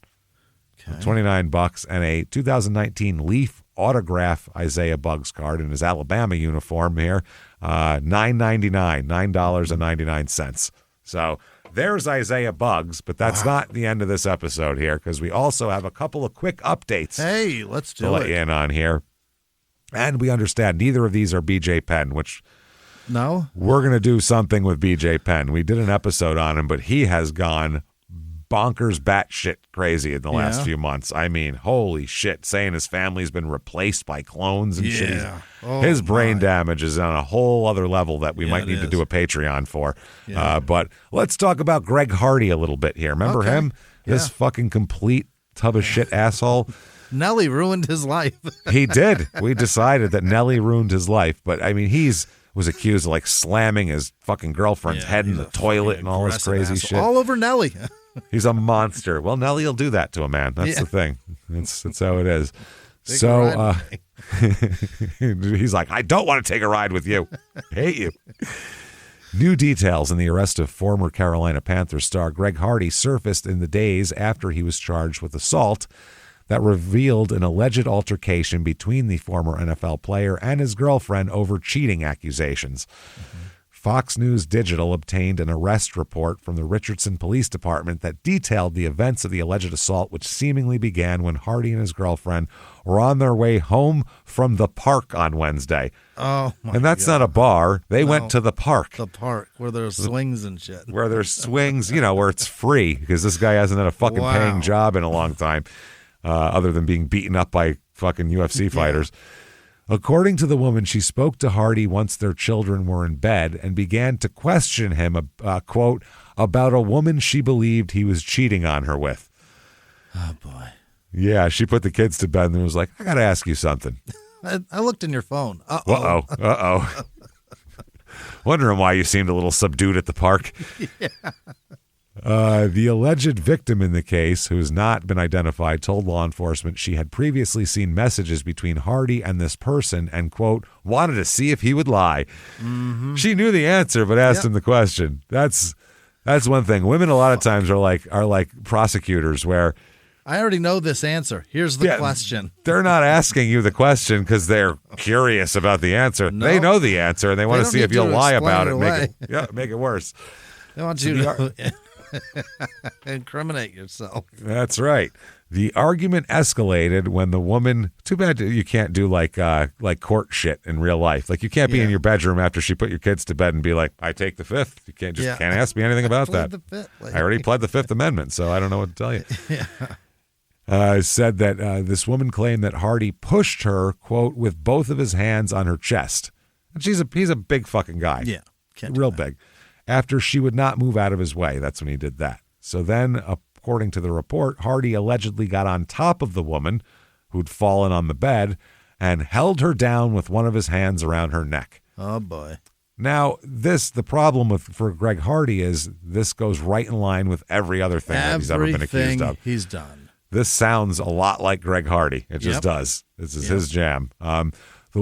$29, and a 2019 Leaf autograph Isaiah Buggs card in his Alabama uniform here, $9.99, $9.99. So there's Isaiah Buggs, but that's not the end of this episode here, because we also have a couple of quick updates.
Hey, let's do
to let you in on here. And we understand neither of these are BJ Penn, which we're going to do something with BJ Penn. We did an episode on him, but he has gone bonkers batshit crazy in the last few months. I mean, holy shit, saying his family's been replaced by clones and shit. His brain damage is on a whole other level that we might need to do a Patreon for. But let's talk about Greg Hardy a little bit here. Remember him? This fucking complete tub of shit asshole.
Nelly ruined his life.
He did. We decided that Nelly ruined his life. But, I mean, was accused of, like, slamming his fucking girlfriend's head in the toilet and all this crazy shit.
All over Nelly.
He's a monster. Well, Nelly will do that to a man. That's the thing. That's how it is.
Take
So he's like, I don't want to take a ride with you. Hate you. New details in the arrest of former Carolina Panthers star Greg Hardy surfaced in the days after he was charged with assault that revealed an alleged altercation between the former NFL player and his girlfriend over cheating accusations. Fox News Digital obtained an arrest report from the Richardson Police Department that detailed the events of the alleged assault, which seemingly began when Hardy and his girlfriend were on their way home from the park on Wednesday.
Oh, my
And that's
God.
not a bar. They went to the park.
The park where there's swings and shit.
Where there's swings, where it's free, because this guy hasn't had a fucking paying job in a long time, other than being beaten up by fucking UFC fighters. According to the woman, she spoke to Hardy once their children were in bed and began to question him, quote, about a woman she believed he was cheating on her with.
Oh, boy.
Yeah, she put the kids to bed and was like, I got to ask you something.
I looked in your phone. Uh-oh.
Uh-oh. Wondering why you seemed a little subdued at the park. The alleged victim in the case, who has not been identified, told law enforcement she had previously seen messages between Hardy and this person and, quote, wanted to see if he would lie. Mm-hmm. She knew the answer, but asked him the question. That's one thing. Women a lot of times are like prosecutors, where
I already know this answer. Here's the question.
They're not asking you the question because they're curious about the answer.
No.
They know the answer, and they want to see if you'll lie about it.
Away.
Make it worse.
They want you to incriminate yourself.
That's right. The argument escalated when the woman. Too bad you can't do like court shit in real life. Like you can't be in your bedroom after she put your kids to bed and be like, "I take the fifth." You can't can't ask me anything about that. I already pled the Fifth Amendment, so I don't know what to tell you. Said that this woman claimed that Hardy pushed her, quote, with both of his hands on her chest. And he's a big fucking guy.
Yeah,
real big. After she would not move out of his way, that's when he did that. So then, according to the report, Hardy allegedly got on top of the woman who'd fallen on the bed and held her down with one of his hands around her neck.
Oh, boy.
Now, the problem for Greg Hardy is this goes right in line with every other thing that he's ever been accused of.
He's done.
This sounds a lot like Greg Hardy. It just does. This is his jam. The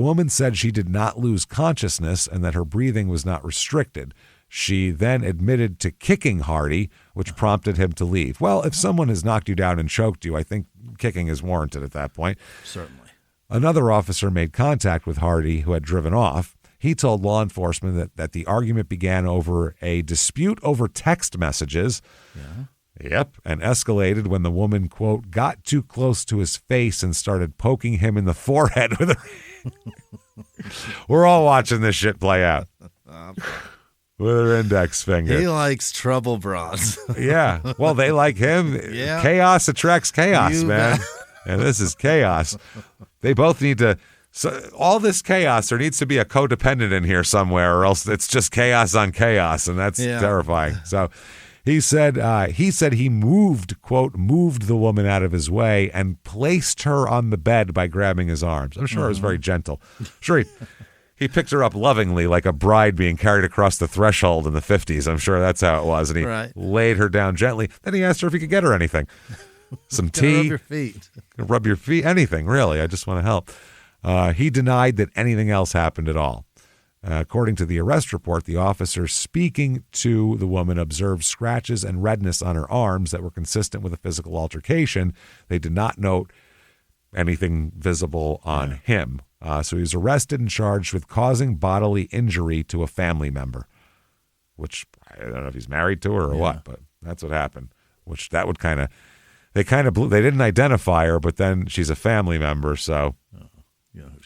woman said she did not lose consciousness and that her breathing was not restricted. She then admitted to kicking Hardy, which prompted him to leave. Well, if someone has knocked you down and choked you, I think kicking is warranted at that point.
Certainly.
Another officer made contact with Hardy, who had driven off. He told law enforcement that the argument began over a dispute over text messages. Yeah. Yep, and escalated when the woman, quote, got too close to his face and started poking him in the forehead with her. We're all watching this shit play out. With her index finger.
He likes trouble bras.
Yeah, well, they like him. Yeah. Chaos attracts chaos, man. And this is chaos. They both need to... So all this chaos, there needs to be a codependent in here somewhere, or else it's just chaos on chaos, and that's terrifying. So... He said he moved, quote, moved the woman out of his way and placed her on the bed by grabbing his arms. I'm sure it was very gentle. Sure, he picked her up lovingly like a bride being carried across the threshold in the 50s. I'm sure that's how it was. And he laid her down gently. Then he asked her if he could get her anything. Some tea.
Rub your feet.
Rub your feet. Anything, really. I just want to help. He denied that anything else happened at all. According to the arrest report, the officer speaking to the woman observed scratches and redness on her arms that were consistent with a physical altercation. They did not note anything visible on him. So he was arrested and charged with causing bodily injury to a family member, which I don't know if he's married to her or what, but that's what happened, which that would they didn't identify her, but then she's a family member, so...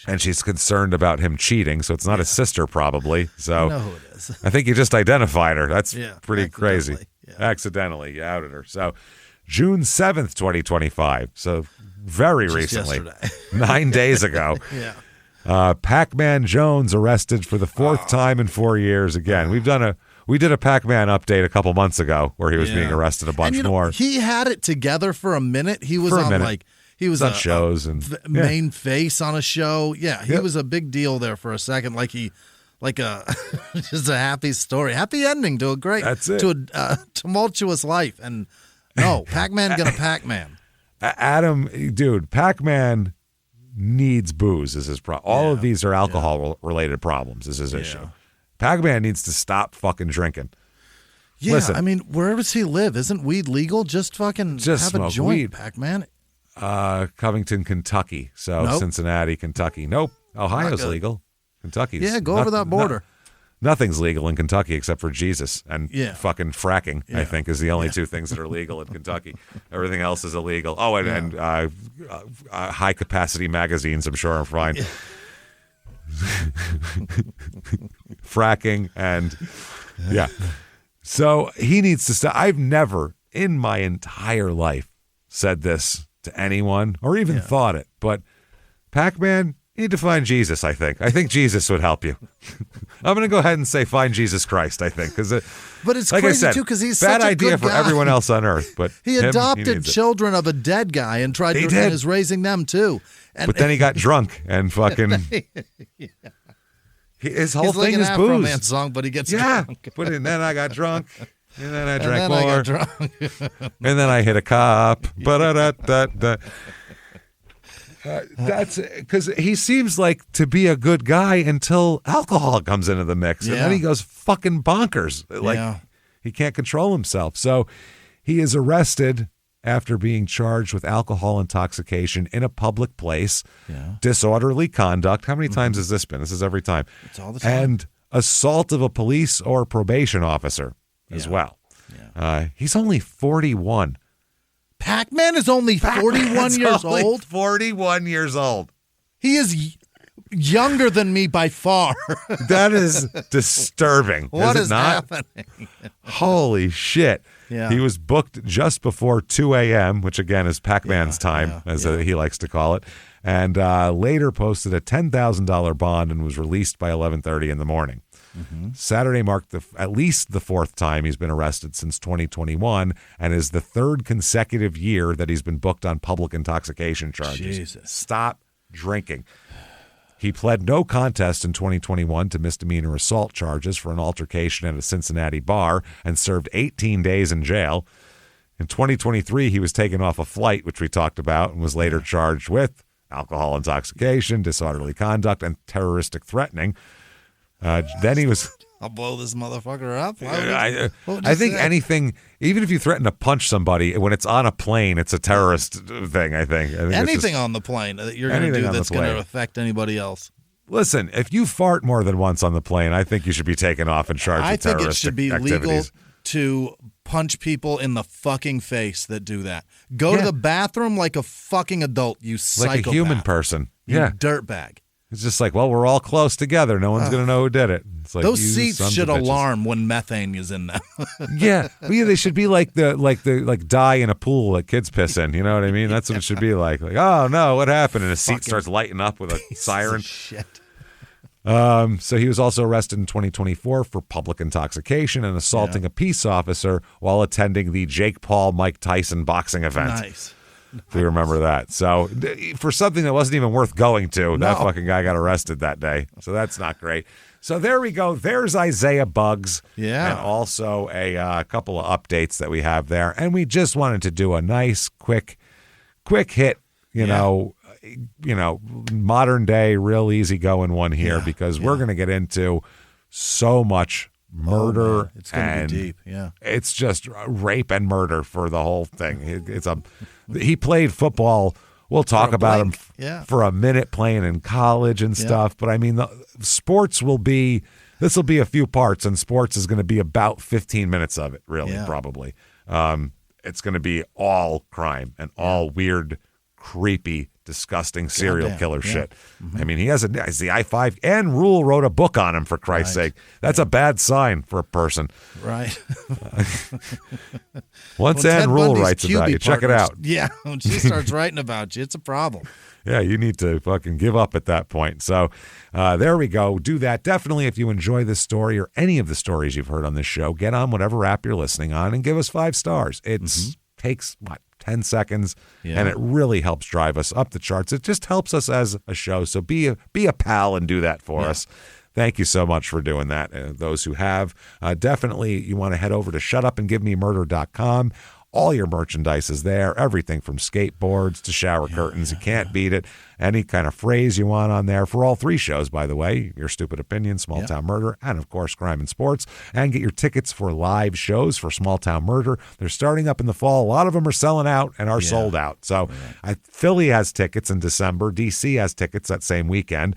And she's concerned about him cheating, so it's not his sister probably. So
I know who it is.
I think you just identified her. That's pretty crazy.
Yeah.
Accidentally, you outed her. So June 7th, 2025. So very recently.
Yesterday.
9 days ago. Pac-Man Jones arrested for the fourth time in 4 years again. We did a Pac-Man update a couple months ago where he was being arrested a bunch more.
He had it together for a minute. He was he was
on shows and
main face on a show. Yeah, he was a big deal there for a second. Just a happy story, happy ending to a tumultuous life. And no, Pac-Man gonna Pac-Man.
Adam, dude, Pac-Man needs booze. Is his problem? All of these are alcohol-related problems. Is his issue. Pac-Man needs to stop fucking drinking.
Yeah, listen, I mean, where does he live? Isn't weed legal? Just have a joint, weed. Pac-Man.
Covington, Kentucky. So nope. Cincinnati, Kentucky. Nope. Ohio's legal. Kentucky's
go over that border.
Nothing's legal in Kentucky except for Jesus and fucking fracking. I think is the only two things that are legal in Kentucky. Everything else is illegal. Oh, and high capacity magazines. I'm sure are fine. Fracking and So he needs to stop. I've never in my entire life said this to anyone or even thought it, but Pac-Man, you need to find Jesus, I think. I think Jesus would help you. I'm going to go ahead and say find Jesus Christ, I think.
But it's like crazy, too, because he's
bad
such a
idea
good
for
guy.
Everyone else on earth. But
he adopted children of a dead guy and tried to and is raising them, too.
But then he got drunk and fucking... His whole thing is booze.
Afro Man song, but he gets drunk.
And then I got drunk. And then I drank more. I got drunk. And then I hit a cop. That's because he seems like to be a good guy until alcohol comes into the mix. And then he goes fucking bonkers. He can't control himself. So he is arrested after being charged with alcohol intoxication in a public place,
Yeah.
disorderly conduct. How many times has this been? This is every time.
It's all the time.
And assault of a police or probation officer as well.
Yeah.
He's only 41.
Pac-Man is only 41 years
only
old.
41 years old.
He is younger than me by far.
That is disturbing.
What
is
is
it not?
happening?
Holy shit.
Yeah.
He was booked just before 2 a.m., which again is Pac-Man's time, as he likes to call it, and later posted a $10,000 bond and was released by 11:30 in the morning. Mm-hmm. Saturday marked at least the fourth time he's been arrested since 2021 and is the third consecutive year that he's been booked on public intoxication charges.
Jesus.
Stop drinking. He pled no contest in 2021 to misdemeanor assault charges for an altercation at a Cincinnati bar and served 18 days in jail. In 2023, he was taken off a flight, which we talked about, and was later charged with alcohol intoxication, disorderly conduct, and terroristic threatening. Then he was...
I'll blow this motherfucker up.
I think anything, even if you threaten to punch somebody, when it's on a plane, it's a terrorist thing, I think.
Anything on the plane that you're going to do that's going to affect anybody else.
Listen, if you fart more than once on the plane, I think you should be taken off and charged with terroristic
I think it should be
activities.
legal to punch people in the fucking face that do that. Go to the bathroom like a fucking adult, you psychopath.
Like a human person.
You dirtbag.
It's just like, well, we're all close together. No one's going to know who did it. It's like,
those seats should alarm when methane is in them.
Yeah, they should be like the dye in a pool that kids piss in. You know what I mean? That's what it should be like. Like, oh no, what happened? And a seat starts lighting up with a siren.
Shit.
So he was also arrested in 2024 for public intoxication and assaulting a peace officer while attending the Jake Paul Mike Tyson boxing event.
Nice.
If you remember that. So for something that wasn't even worth going to, that fucking guy got arrested that day. So that's not great. So there we go. There's Isaiah Bugs.
Yeah.
And also a couple of updates that we have there. And we just wanted to do a nice, quick hit, you know, modern day, real easy going one here because we're going to get into so much murder.
It's going to be deep. Yeah.
It's just rape and murder for the whole thing. He played football. We'll talk about him for a minute playing in college and stuff. But I mean, sports will be, this will be a few parts, and sports is going to be about 15 minutes of it, really, probably. It's going to be all crime and all weird, creepy, disgusting serial killer shit. Mm-hmm. I mean, he's the I-5, and Rule wrote a book on him, for Christ's sake. That's a bad sign for a person.
Right.
Once Anne Rule writes about you, check it out.
Yeah, when she starts writing about you, it's a problem.
Yeah, you need to fucking give up at that point. So there we go. Do that. Definitely, if you enjoy this story or any of the stories you've heard on this show, get on whatever app you're listening on and give us 5 stars. It takes, 10 seconds, and it really helps drive us up the charts. It just helps us as a show. So be a pal and do that for us. Thank you so much for doing that. Those who have, definitely you want to head over to shutupandgivememurder.com. All your merchandise is there, everything from skateboards to shower curtains. You can't beat it. Any kind of phrase you want on there for all 3 shows, by the way, Your Stupid Opinion, Small Town Murder, and of course, Crime and Sports. And get your tickets for live shows for Small Town Murder. They're starting up in the fall. A lot of them are selling out and are sold out. So Philly has tickets in December. DC has tickets that same weekend.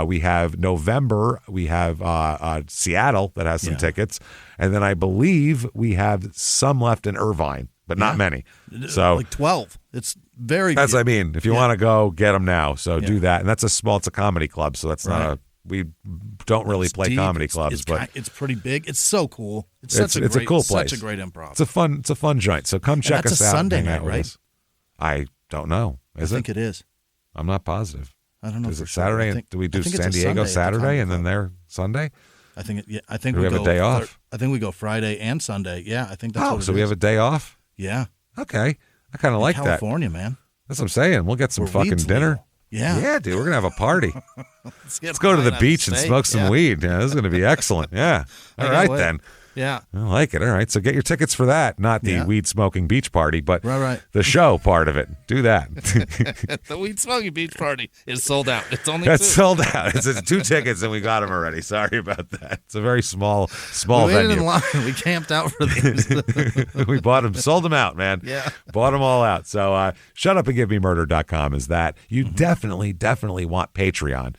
We have November. We have Seattle that has some tickets. And then I believe we have some left in Irvine, but not many. So
like 12. It's very
That's what I mean. If you want to go, get them now. So do that. And it's a comedy club. So that's not we don't really play comedy clubs, but
it's pretty big. It's so cool. It's a cool place. Such a great improv.
It's a fun joint. So come check us out.
That's a Sunday night, right?
I don't know.
I think it is.
I'm not positive.
I don't know.
Is it Saturday? Do we do San Diego Saturday and then there Sunday?
I think
we have a day off.
I think we go Friday and Sunday. Yeah, I think that's what it is.
So we have a day off?
Yeah.
Okay. I kind of like
California, man.
That's what I'm saying. We'll get some fucking dinner.
Legal. Yeah.
Yeah, dude. We're going to have a party. Let's go to the beach and smoke some weed. Yeah, this is going to be excellent. Yeah. All right, then.
Yeah.
I like it. All right. So get your tickets for that. Not the weed smoking beach party, but
right.
the show part of it. Do that.
The weed smoking beach party is sold out. It's only
That's
2.
sold out. It's 2 tickets and we got them already. Sorry about that. It's a very small
we waited
venue.
in line. We camped out for these.
We bought them, sold them out, man.
Yeah.
Bought them all out. So shutupandgivememurder.com is that. You definitely want Patreon.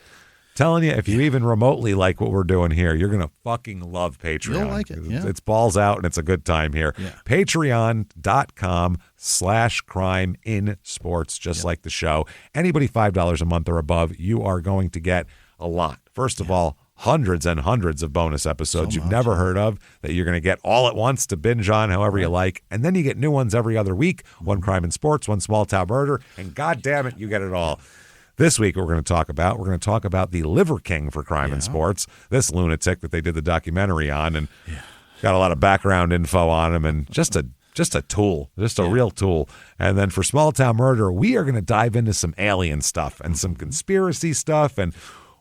Telling you, if you even remotely like what we're doing here, you're going to fucking love Patreon.
You'll like it, yeah.
It's balls out and it's a good time here.
Yeah.
Patreon.com/crime in sports, just like the show. Anybody $5 a month or above, you are going to get a lot. First of all, hundreds and hundreds of bonus episodes you've never heard of that you're going to get all at once to binge on however you like. And then you get new ones every other week. One crime in sports, one small town murder, and God damn it, you get it all. This week, we're going to talk about the Liver King for crime in sports. This lunatic that they did the documentary on, and got a lot of background info on him, and just a tool, just a real tool. And then for small town murder, we are going to dive into some alien stuff and some conspiracy stuff and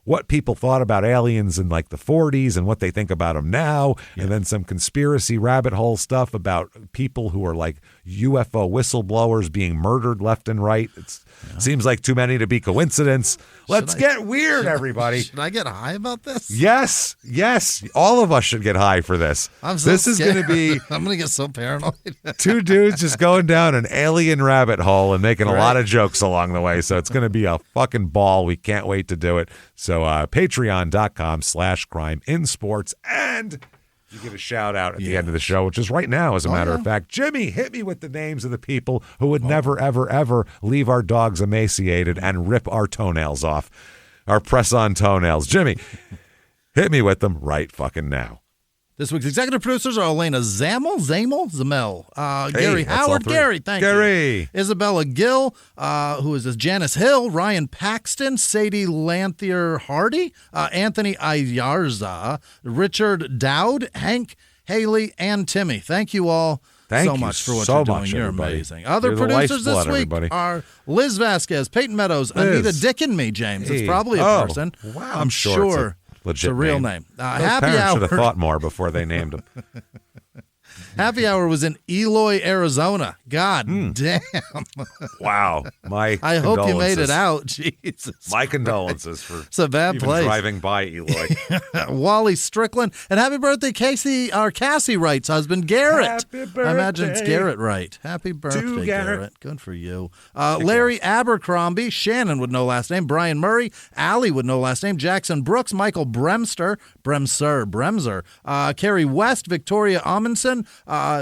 what people thought about aliens in like the 40s and what they think about them now, and then some conspiracy rabbit hole stuff about people who are like UFO whistleblowers being murdered left and right. It seems like too many to be coincidence. Let's get weird, everybody.
Should I get high about this?
Yes. All of us should get high for this.
This
is going to be
I'm going to get so paranoid.
2 dudes just going down an alien rabbit hole and making a lot of jokes along the way. So it's going to be a fucking ball. We can't wait to do it. So patreon.com/crime in sports. And you get a shout out at the end of the show, which is right now, as a matter of fact. Jimmie, hit me with the names of the people who would never, ever, ever leave our dogs emaciated and rip our toenails off, our press-on toenails. Jimmie, hit me with them right fucking now.
This week's executive producers are Elena Zamel, Gary Howard, thank you. Isabella Gill, who is this? Janice Hill, Ryan Paxton, Sadie Lanthier Hardy, Anthony Ayarza, Richard Dowd, Hank, Haley, and Timmy. Thank you all so much for what you're doing. You're amazing. Other producers this week are Liz Vasquez, Peyton Meadows, Anita Dick and me, James. It's probably a person.
Wow,
I'm sure. It's a real name. Happy Hour
should have thought more before they named him.
Happy Hour was in Eloy, Arizona. God damn.
Wow.
I hope you made it out. Jesus.
My condolences for
it's a bad
even
place.
Driving by Eloy.
Wally Strickland. And happy birthday, Cassie Wright's husband, Garrett.
Happy birthday.
I imagine it's Garrett Wright. Happy birthday, Garrett. Good for you. Larry Abercrombie. Shannon with no last name. Brian Murray. Allie with no last name. Jackson Brooks. Michael Bremser. Carrie West. Victoria Amundsen.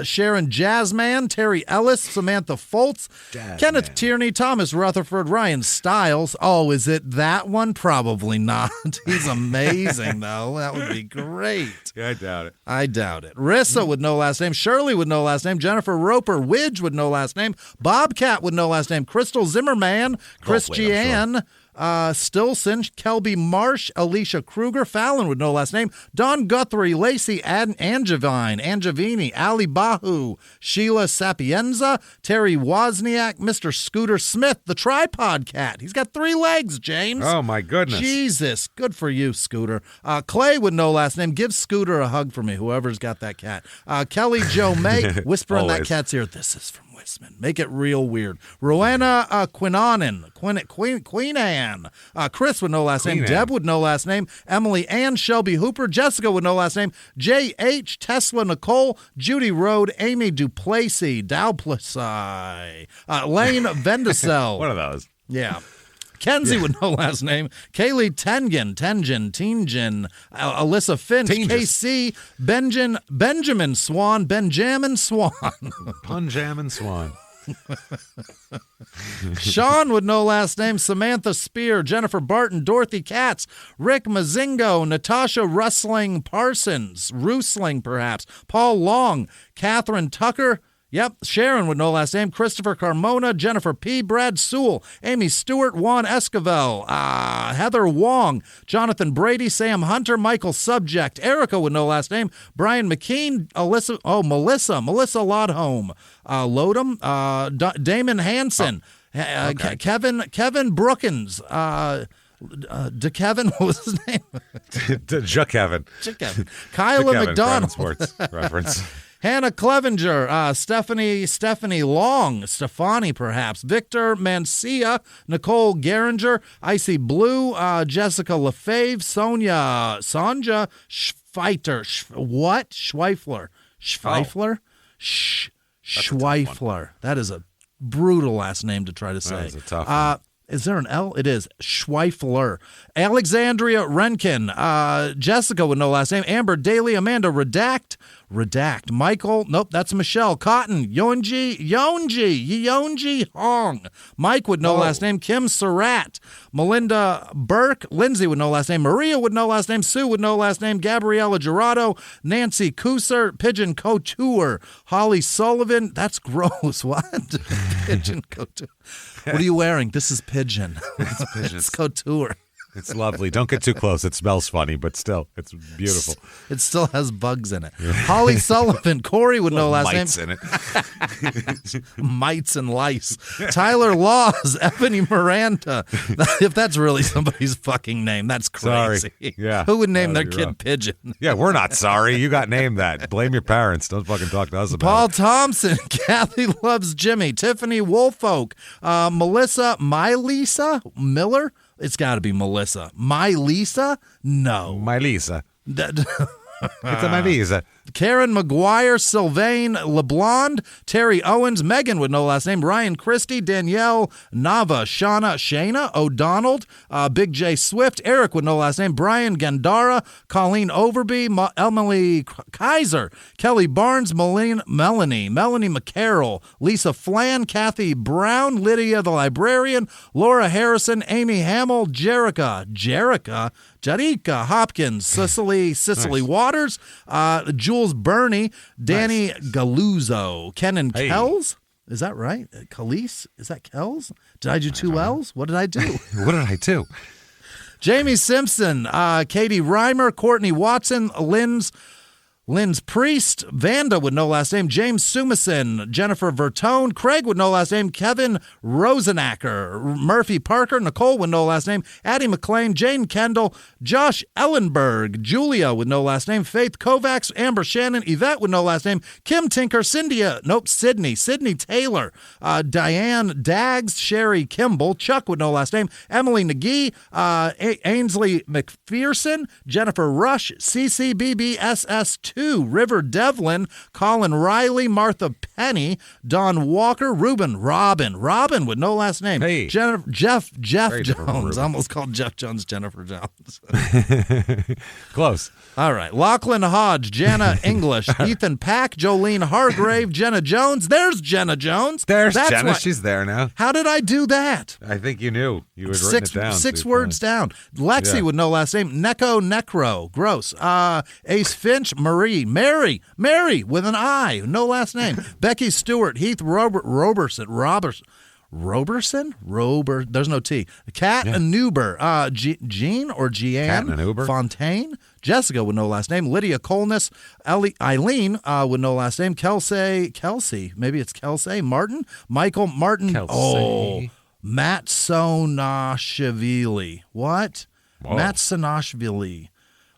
Sharon Jazzman, Terry Ellis, Samantha Foltz, Kenneth Tierney, Thomas Rutherford, Ryan Stiles. Oh, is it that one? Probably not. He's amazing, though. That would be great.
Yeah, I
doubt it. Rissa with no last name, Shirley with no last name, Jennifer Roper, Widge with no last name, Bobcat with no last name, Crystal Zimmerman, Christiane, Stilson, Kelby Marsh, Alicia Kruger, Fallon with no last name, Don Guthrie, Lacey Angevini, Ali Bahu, Sheila Sapienza, Terry Wozniak, Mr. Scooter Smith, the tripod cat. He's got 3 legs, James.
Oh, my goodness.
Jesus. Good for you, Scooter. Clay with no last name. Give Scooter a hug for me, whoever's got that cat. Kelly Jo May, whisper in that cat's ear, this is from Whisman. Make it real weird. Rowena Queenan, Chris with no last name, Deb with no last name, Emily Ann, Shelby Hooper, Jessica with no last name, J.H., Tesla Nicole, Judy Rode, Amy Duplessis, Lane Vendicel.
One of those.
Yeah. Kenzie with no last name, Kaylee Tengen, Alyssa Finch, KC, Benjamin Swan, Punjamin Swan. Sean with no last name, Samantha Spear, Jennifer Barton, Dorothy Katz, Rick Mazingo, Natasha Rusling Parsons, perhaps, Paul Long, Catherine Tucker, Sharon with no last name, Christopher Carmona, Jennifer P., Brad Sewell, Amy Stewart, Juan Esquivel, Heather Wong, Jonathan Brady, Sam Hunter, Michael Subject, Erica with no last name, Brian McKean, Melissa Lodholm, Lodum, Damon Hansen, Kevin Brookins, DeKevin, what was his name?
Kevin.
Kyla McDonald.
Sports reference.
Hannah Clevenger, Stephanie Long, Stefani perhaps, Victor Mancia, Nicole Geringer, Icy Blue, Jessica Lefebvre, Sonja Schweiter, Schweifler. That is a brutal last name to try to say.
That is a tough one.
Is there an L? It is. Schweifler. Alexandria Renkin. Jessica with no last name. Amber Daly. Amanda Redact. Michael. Nope, that's Michelle. Cotton. Yonji Hong. Mike with no last name. Kim Surratt. Melinda Burke. Lindsay with no last name. Maria with no last name. Sue with no last name. Gabriella Gerardo. Nancy Cooser. Pigeon Couture. Holly Sullivan. That's gross. What? Pigeon Couture. What are you wearing? This is Pigeon. It's Couture.
It's lovely. Don't get too close. It smells funny, but still, it's beautiful.
It still has bugs in it. Holly Sullivan, Corey with no last
mites
name.
in it.
Mites and lice. Tyler Laws, Ebony Miranda. If that's really somebody's fucking name, that's crazy.
Sorry. Yeah.
Who would name their
you're
kid
wrong.
Pigeon?
Yeah, we're not sorry. You got named that. Blame your parents. Don't fucking talk to us about
Paul
it.
Thompson, Kathy Loves Jimmy, Tiffany Woolfolk, Melissa Mylisa Miller. It's got to be Melissa. Mylisa? No.
My Lisa. It's a my Lisa.
Karen McGuire, Sylvain LeBlond, Terry Owens, Megan with no last name, Ryan Christie, Danielle Nava, Shana O'Donnell, Big J Swift, Eric with no last name, Brian Gandara, Colleen Overby, Emily Kaiser, Kelly Barnes, Melanie McCarroll, Lisa Flan, Kathy Brown, Lydia the Librarian, Laura Harrison, Amy Hamill, Jerica Hopkins, Cicely
Nice.
Waters, Jules Burney, Danny Galuzzo, Kenan Kells. Is that right? Khalees? Is that Kells? Did I do two L's? What did I do?
What did I do?
Jamie Simpson, Katie Reimer, Courtney Watson, Lynn's Priest, Vanda with no last name, James Sumison, Jennifer Vertone, Craig with no last name, Kevin Rosenacker, Murphy Parker, Nicole with no last name, Addie McLean, Jane Kendall, Josh Ellenberg, Julia with no last name, Faith Kovacs, Amber Shannon, Yvette with no last name, Kim Tinker, Sydney Taylor, Diane Daggs, Sherry Kimball, Chuck with no last name, Emily McGee, Ainsley McPherson, Jennifer Rush, CCBBSS2, River Devlin, Colin Riley, Martha Penny, Don Walker, Robin with no last name.
Hey.
Jeff
Very different from
Jones.
Ruben.
I almost called Jeff Jones Jennifer Jones.
Close.
All right. Lachlan Hodge, Jana English, Ethan Pack, Jolene Hargrave, Jenna Jones. There's Jenna Jones.
There's
That's
Jenna.
what-
How did I
How did I do that?
I think you knew. You had written it down.
Six
so
words down. Lexi
Yeah.
with no last name. Necro. Gross. Ace Finch. Mary with an I. No last name. Becky Stewart. Heath Roberson. There's no T. Kat Anuber. Jean or Jeanne.
Kat Anuber.
Fontaine. Jessica with no last name. Lydia Colness. Eileen with no last name. Kelsey. Maybe it's Kelsey. Martin. Michael Martin.
Kelsey.
Oh. Matt Sonashvili. What?
Whoa.
Matt Sonashvili.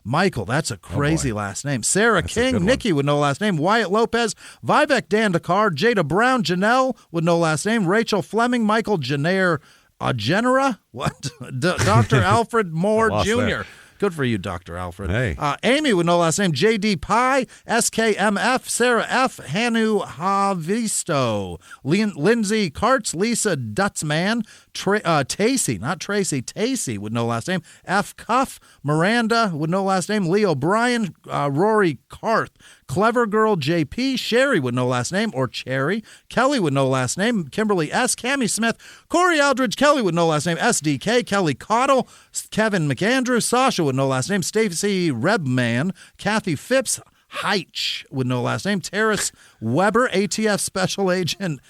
Michael, that's a crazy last name. Sarah
That's a good
King,
one.
Nikki with no last name. Wyatt Lopez, Vivek Dandekar, Jada Brown, Janelle with no last name. Rachel Fleming, Michael Genera. What? Dr. Alfred Moore
Lost
Jr.
there.
Good for you, Dr. Alfred.
Hey.
Amy with no last name. J.D. Pye, SKMF, Sarah F., Hanu Havisto, Lindsay Kartz, Lisa Dutzman, Tacey, not Tracy, Tacey with no last name. F. Cuff, Miranda with no last name. Leo Bryan, Rory Karth, Clever Girl JP, Sherry with no last name, or Cherry, Kelly with no last name, Kimberly S., Cammie Smith, Corey Aldridge, Kelly with no last name, SDK, Kelly Cottle, Kevin McAndrew, Sasha with no last name, Stacey Rebman, Kathy Phipps, Heitch with no last name, Terrace Weber, ATF Special Agent,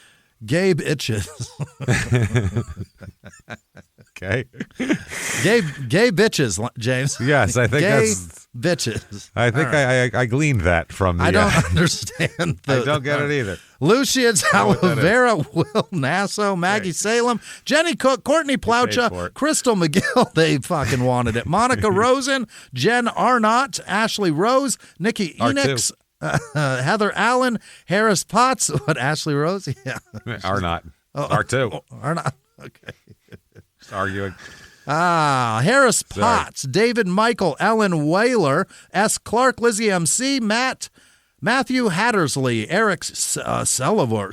Gabe Itches.
Okay.
Gay bitches, James.
Yes, I think
Gay
that's
bitches.
I think I gleaned that from the...
I don't understand.
I don't get it either.
Lucius Talavera, Will Nasso, Maggie Salem, Jenny Cook, Courtney Plaucha, Crystal McGill, they fucking wanted it. Monica Rosen, Jen Arnott, Ashley Rose, Nikki Enix, Heather Allen, Harris Potts. What, Ashley Rose? Yeah.
Arnott. R2.
Arnott. Okay.
Just arguing.
Harris Potts, David Michael, Ellen Whaler, S. Clark, Lizzie MC, Matthew Hattersley, Eric Selover,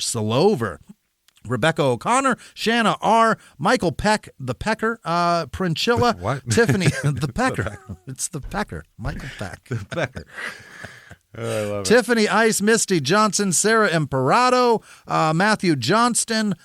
Rebecca O'Connor, Shanna R., Michael Peck, the Pecker, Princilla,
What?
Tiffany, the Pecker. It's the Pecker, Michael Peck.
The Pecker. Oh, I love
Tiffany Ice, Misty Johnson, Sarah Imperato, Matthew Johnston,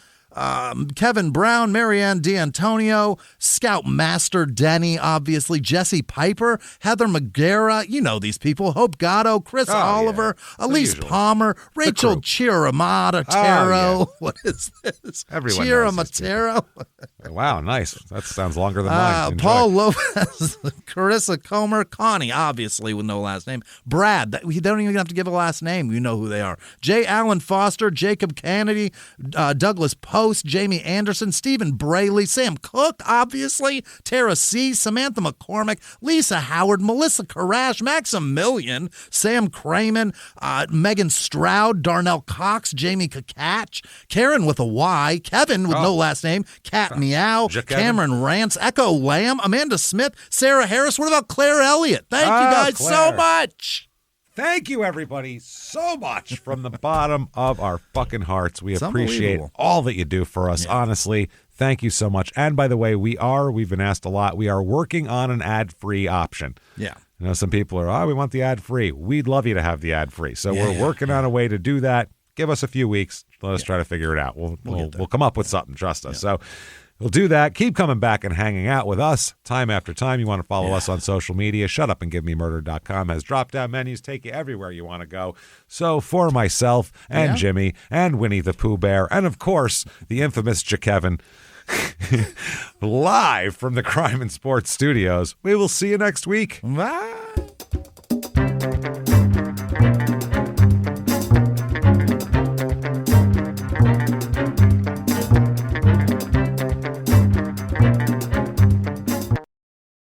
Kevin Brown, Marianne D'Antonio, Scout Master Denny, obviously, Jesse Piper, Heather McGarra, you know these people, Hope Gatto, Chris Oliver, Elise Palmer, Rachel Chiramata Taro. What is this?
Everyone knows these
Chiaramatero.
Wow, nice. That sounds longer than mine. Enjoy.
Paul Lopez, Carissa Comer, Connie, obviously with no last name, Brad, you don't even have to give a last name. You know who they are. J. Allen Foster, Jacob Kennedy, Douglas Post, Jamie Anderson, Stephen Brayley, Sam Cook, obviously, Tara C., Samantha McCormick, Lisa Howard, Melissa Karash, Maximilian, Sam Craman, Megan Stroud, Darnell Cox, Jamie Kakach, Karen with a Y, Kevin with no last name, Kat Meow, Cameron Rance, Echo Lamb, Amanda Smith, Sarah Harris. What about Claire Elliott? Thank you guys so much.
Thank you, everybody, so much from the bottom of our fucking hearts. We appreciate all that you do for us, honestly. Thank you so much. And by the way, we've been asked a lot, we are working on an ad-free option.
Yeah.
You know, some people are, we want the ad-free. We'd love you to have the ad-free. So we're working on a way to do that. Give us a few weeks. Let us try to figure it out. We'll come up with something. Trust us. So we'll do that. Keep coming back and hanging out with us time after time. You want to follow us on social media. ShutUpAndGiveMeMurder.com has drop-down menus. Take you everywhere you want to go. So for myself and Jimmie and Winnie the Pooh Bear and, of course, the infamous Kevin, live from the Crime and Sports Studios, we will see you next week.
Bye.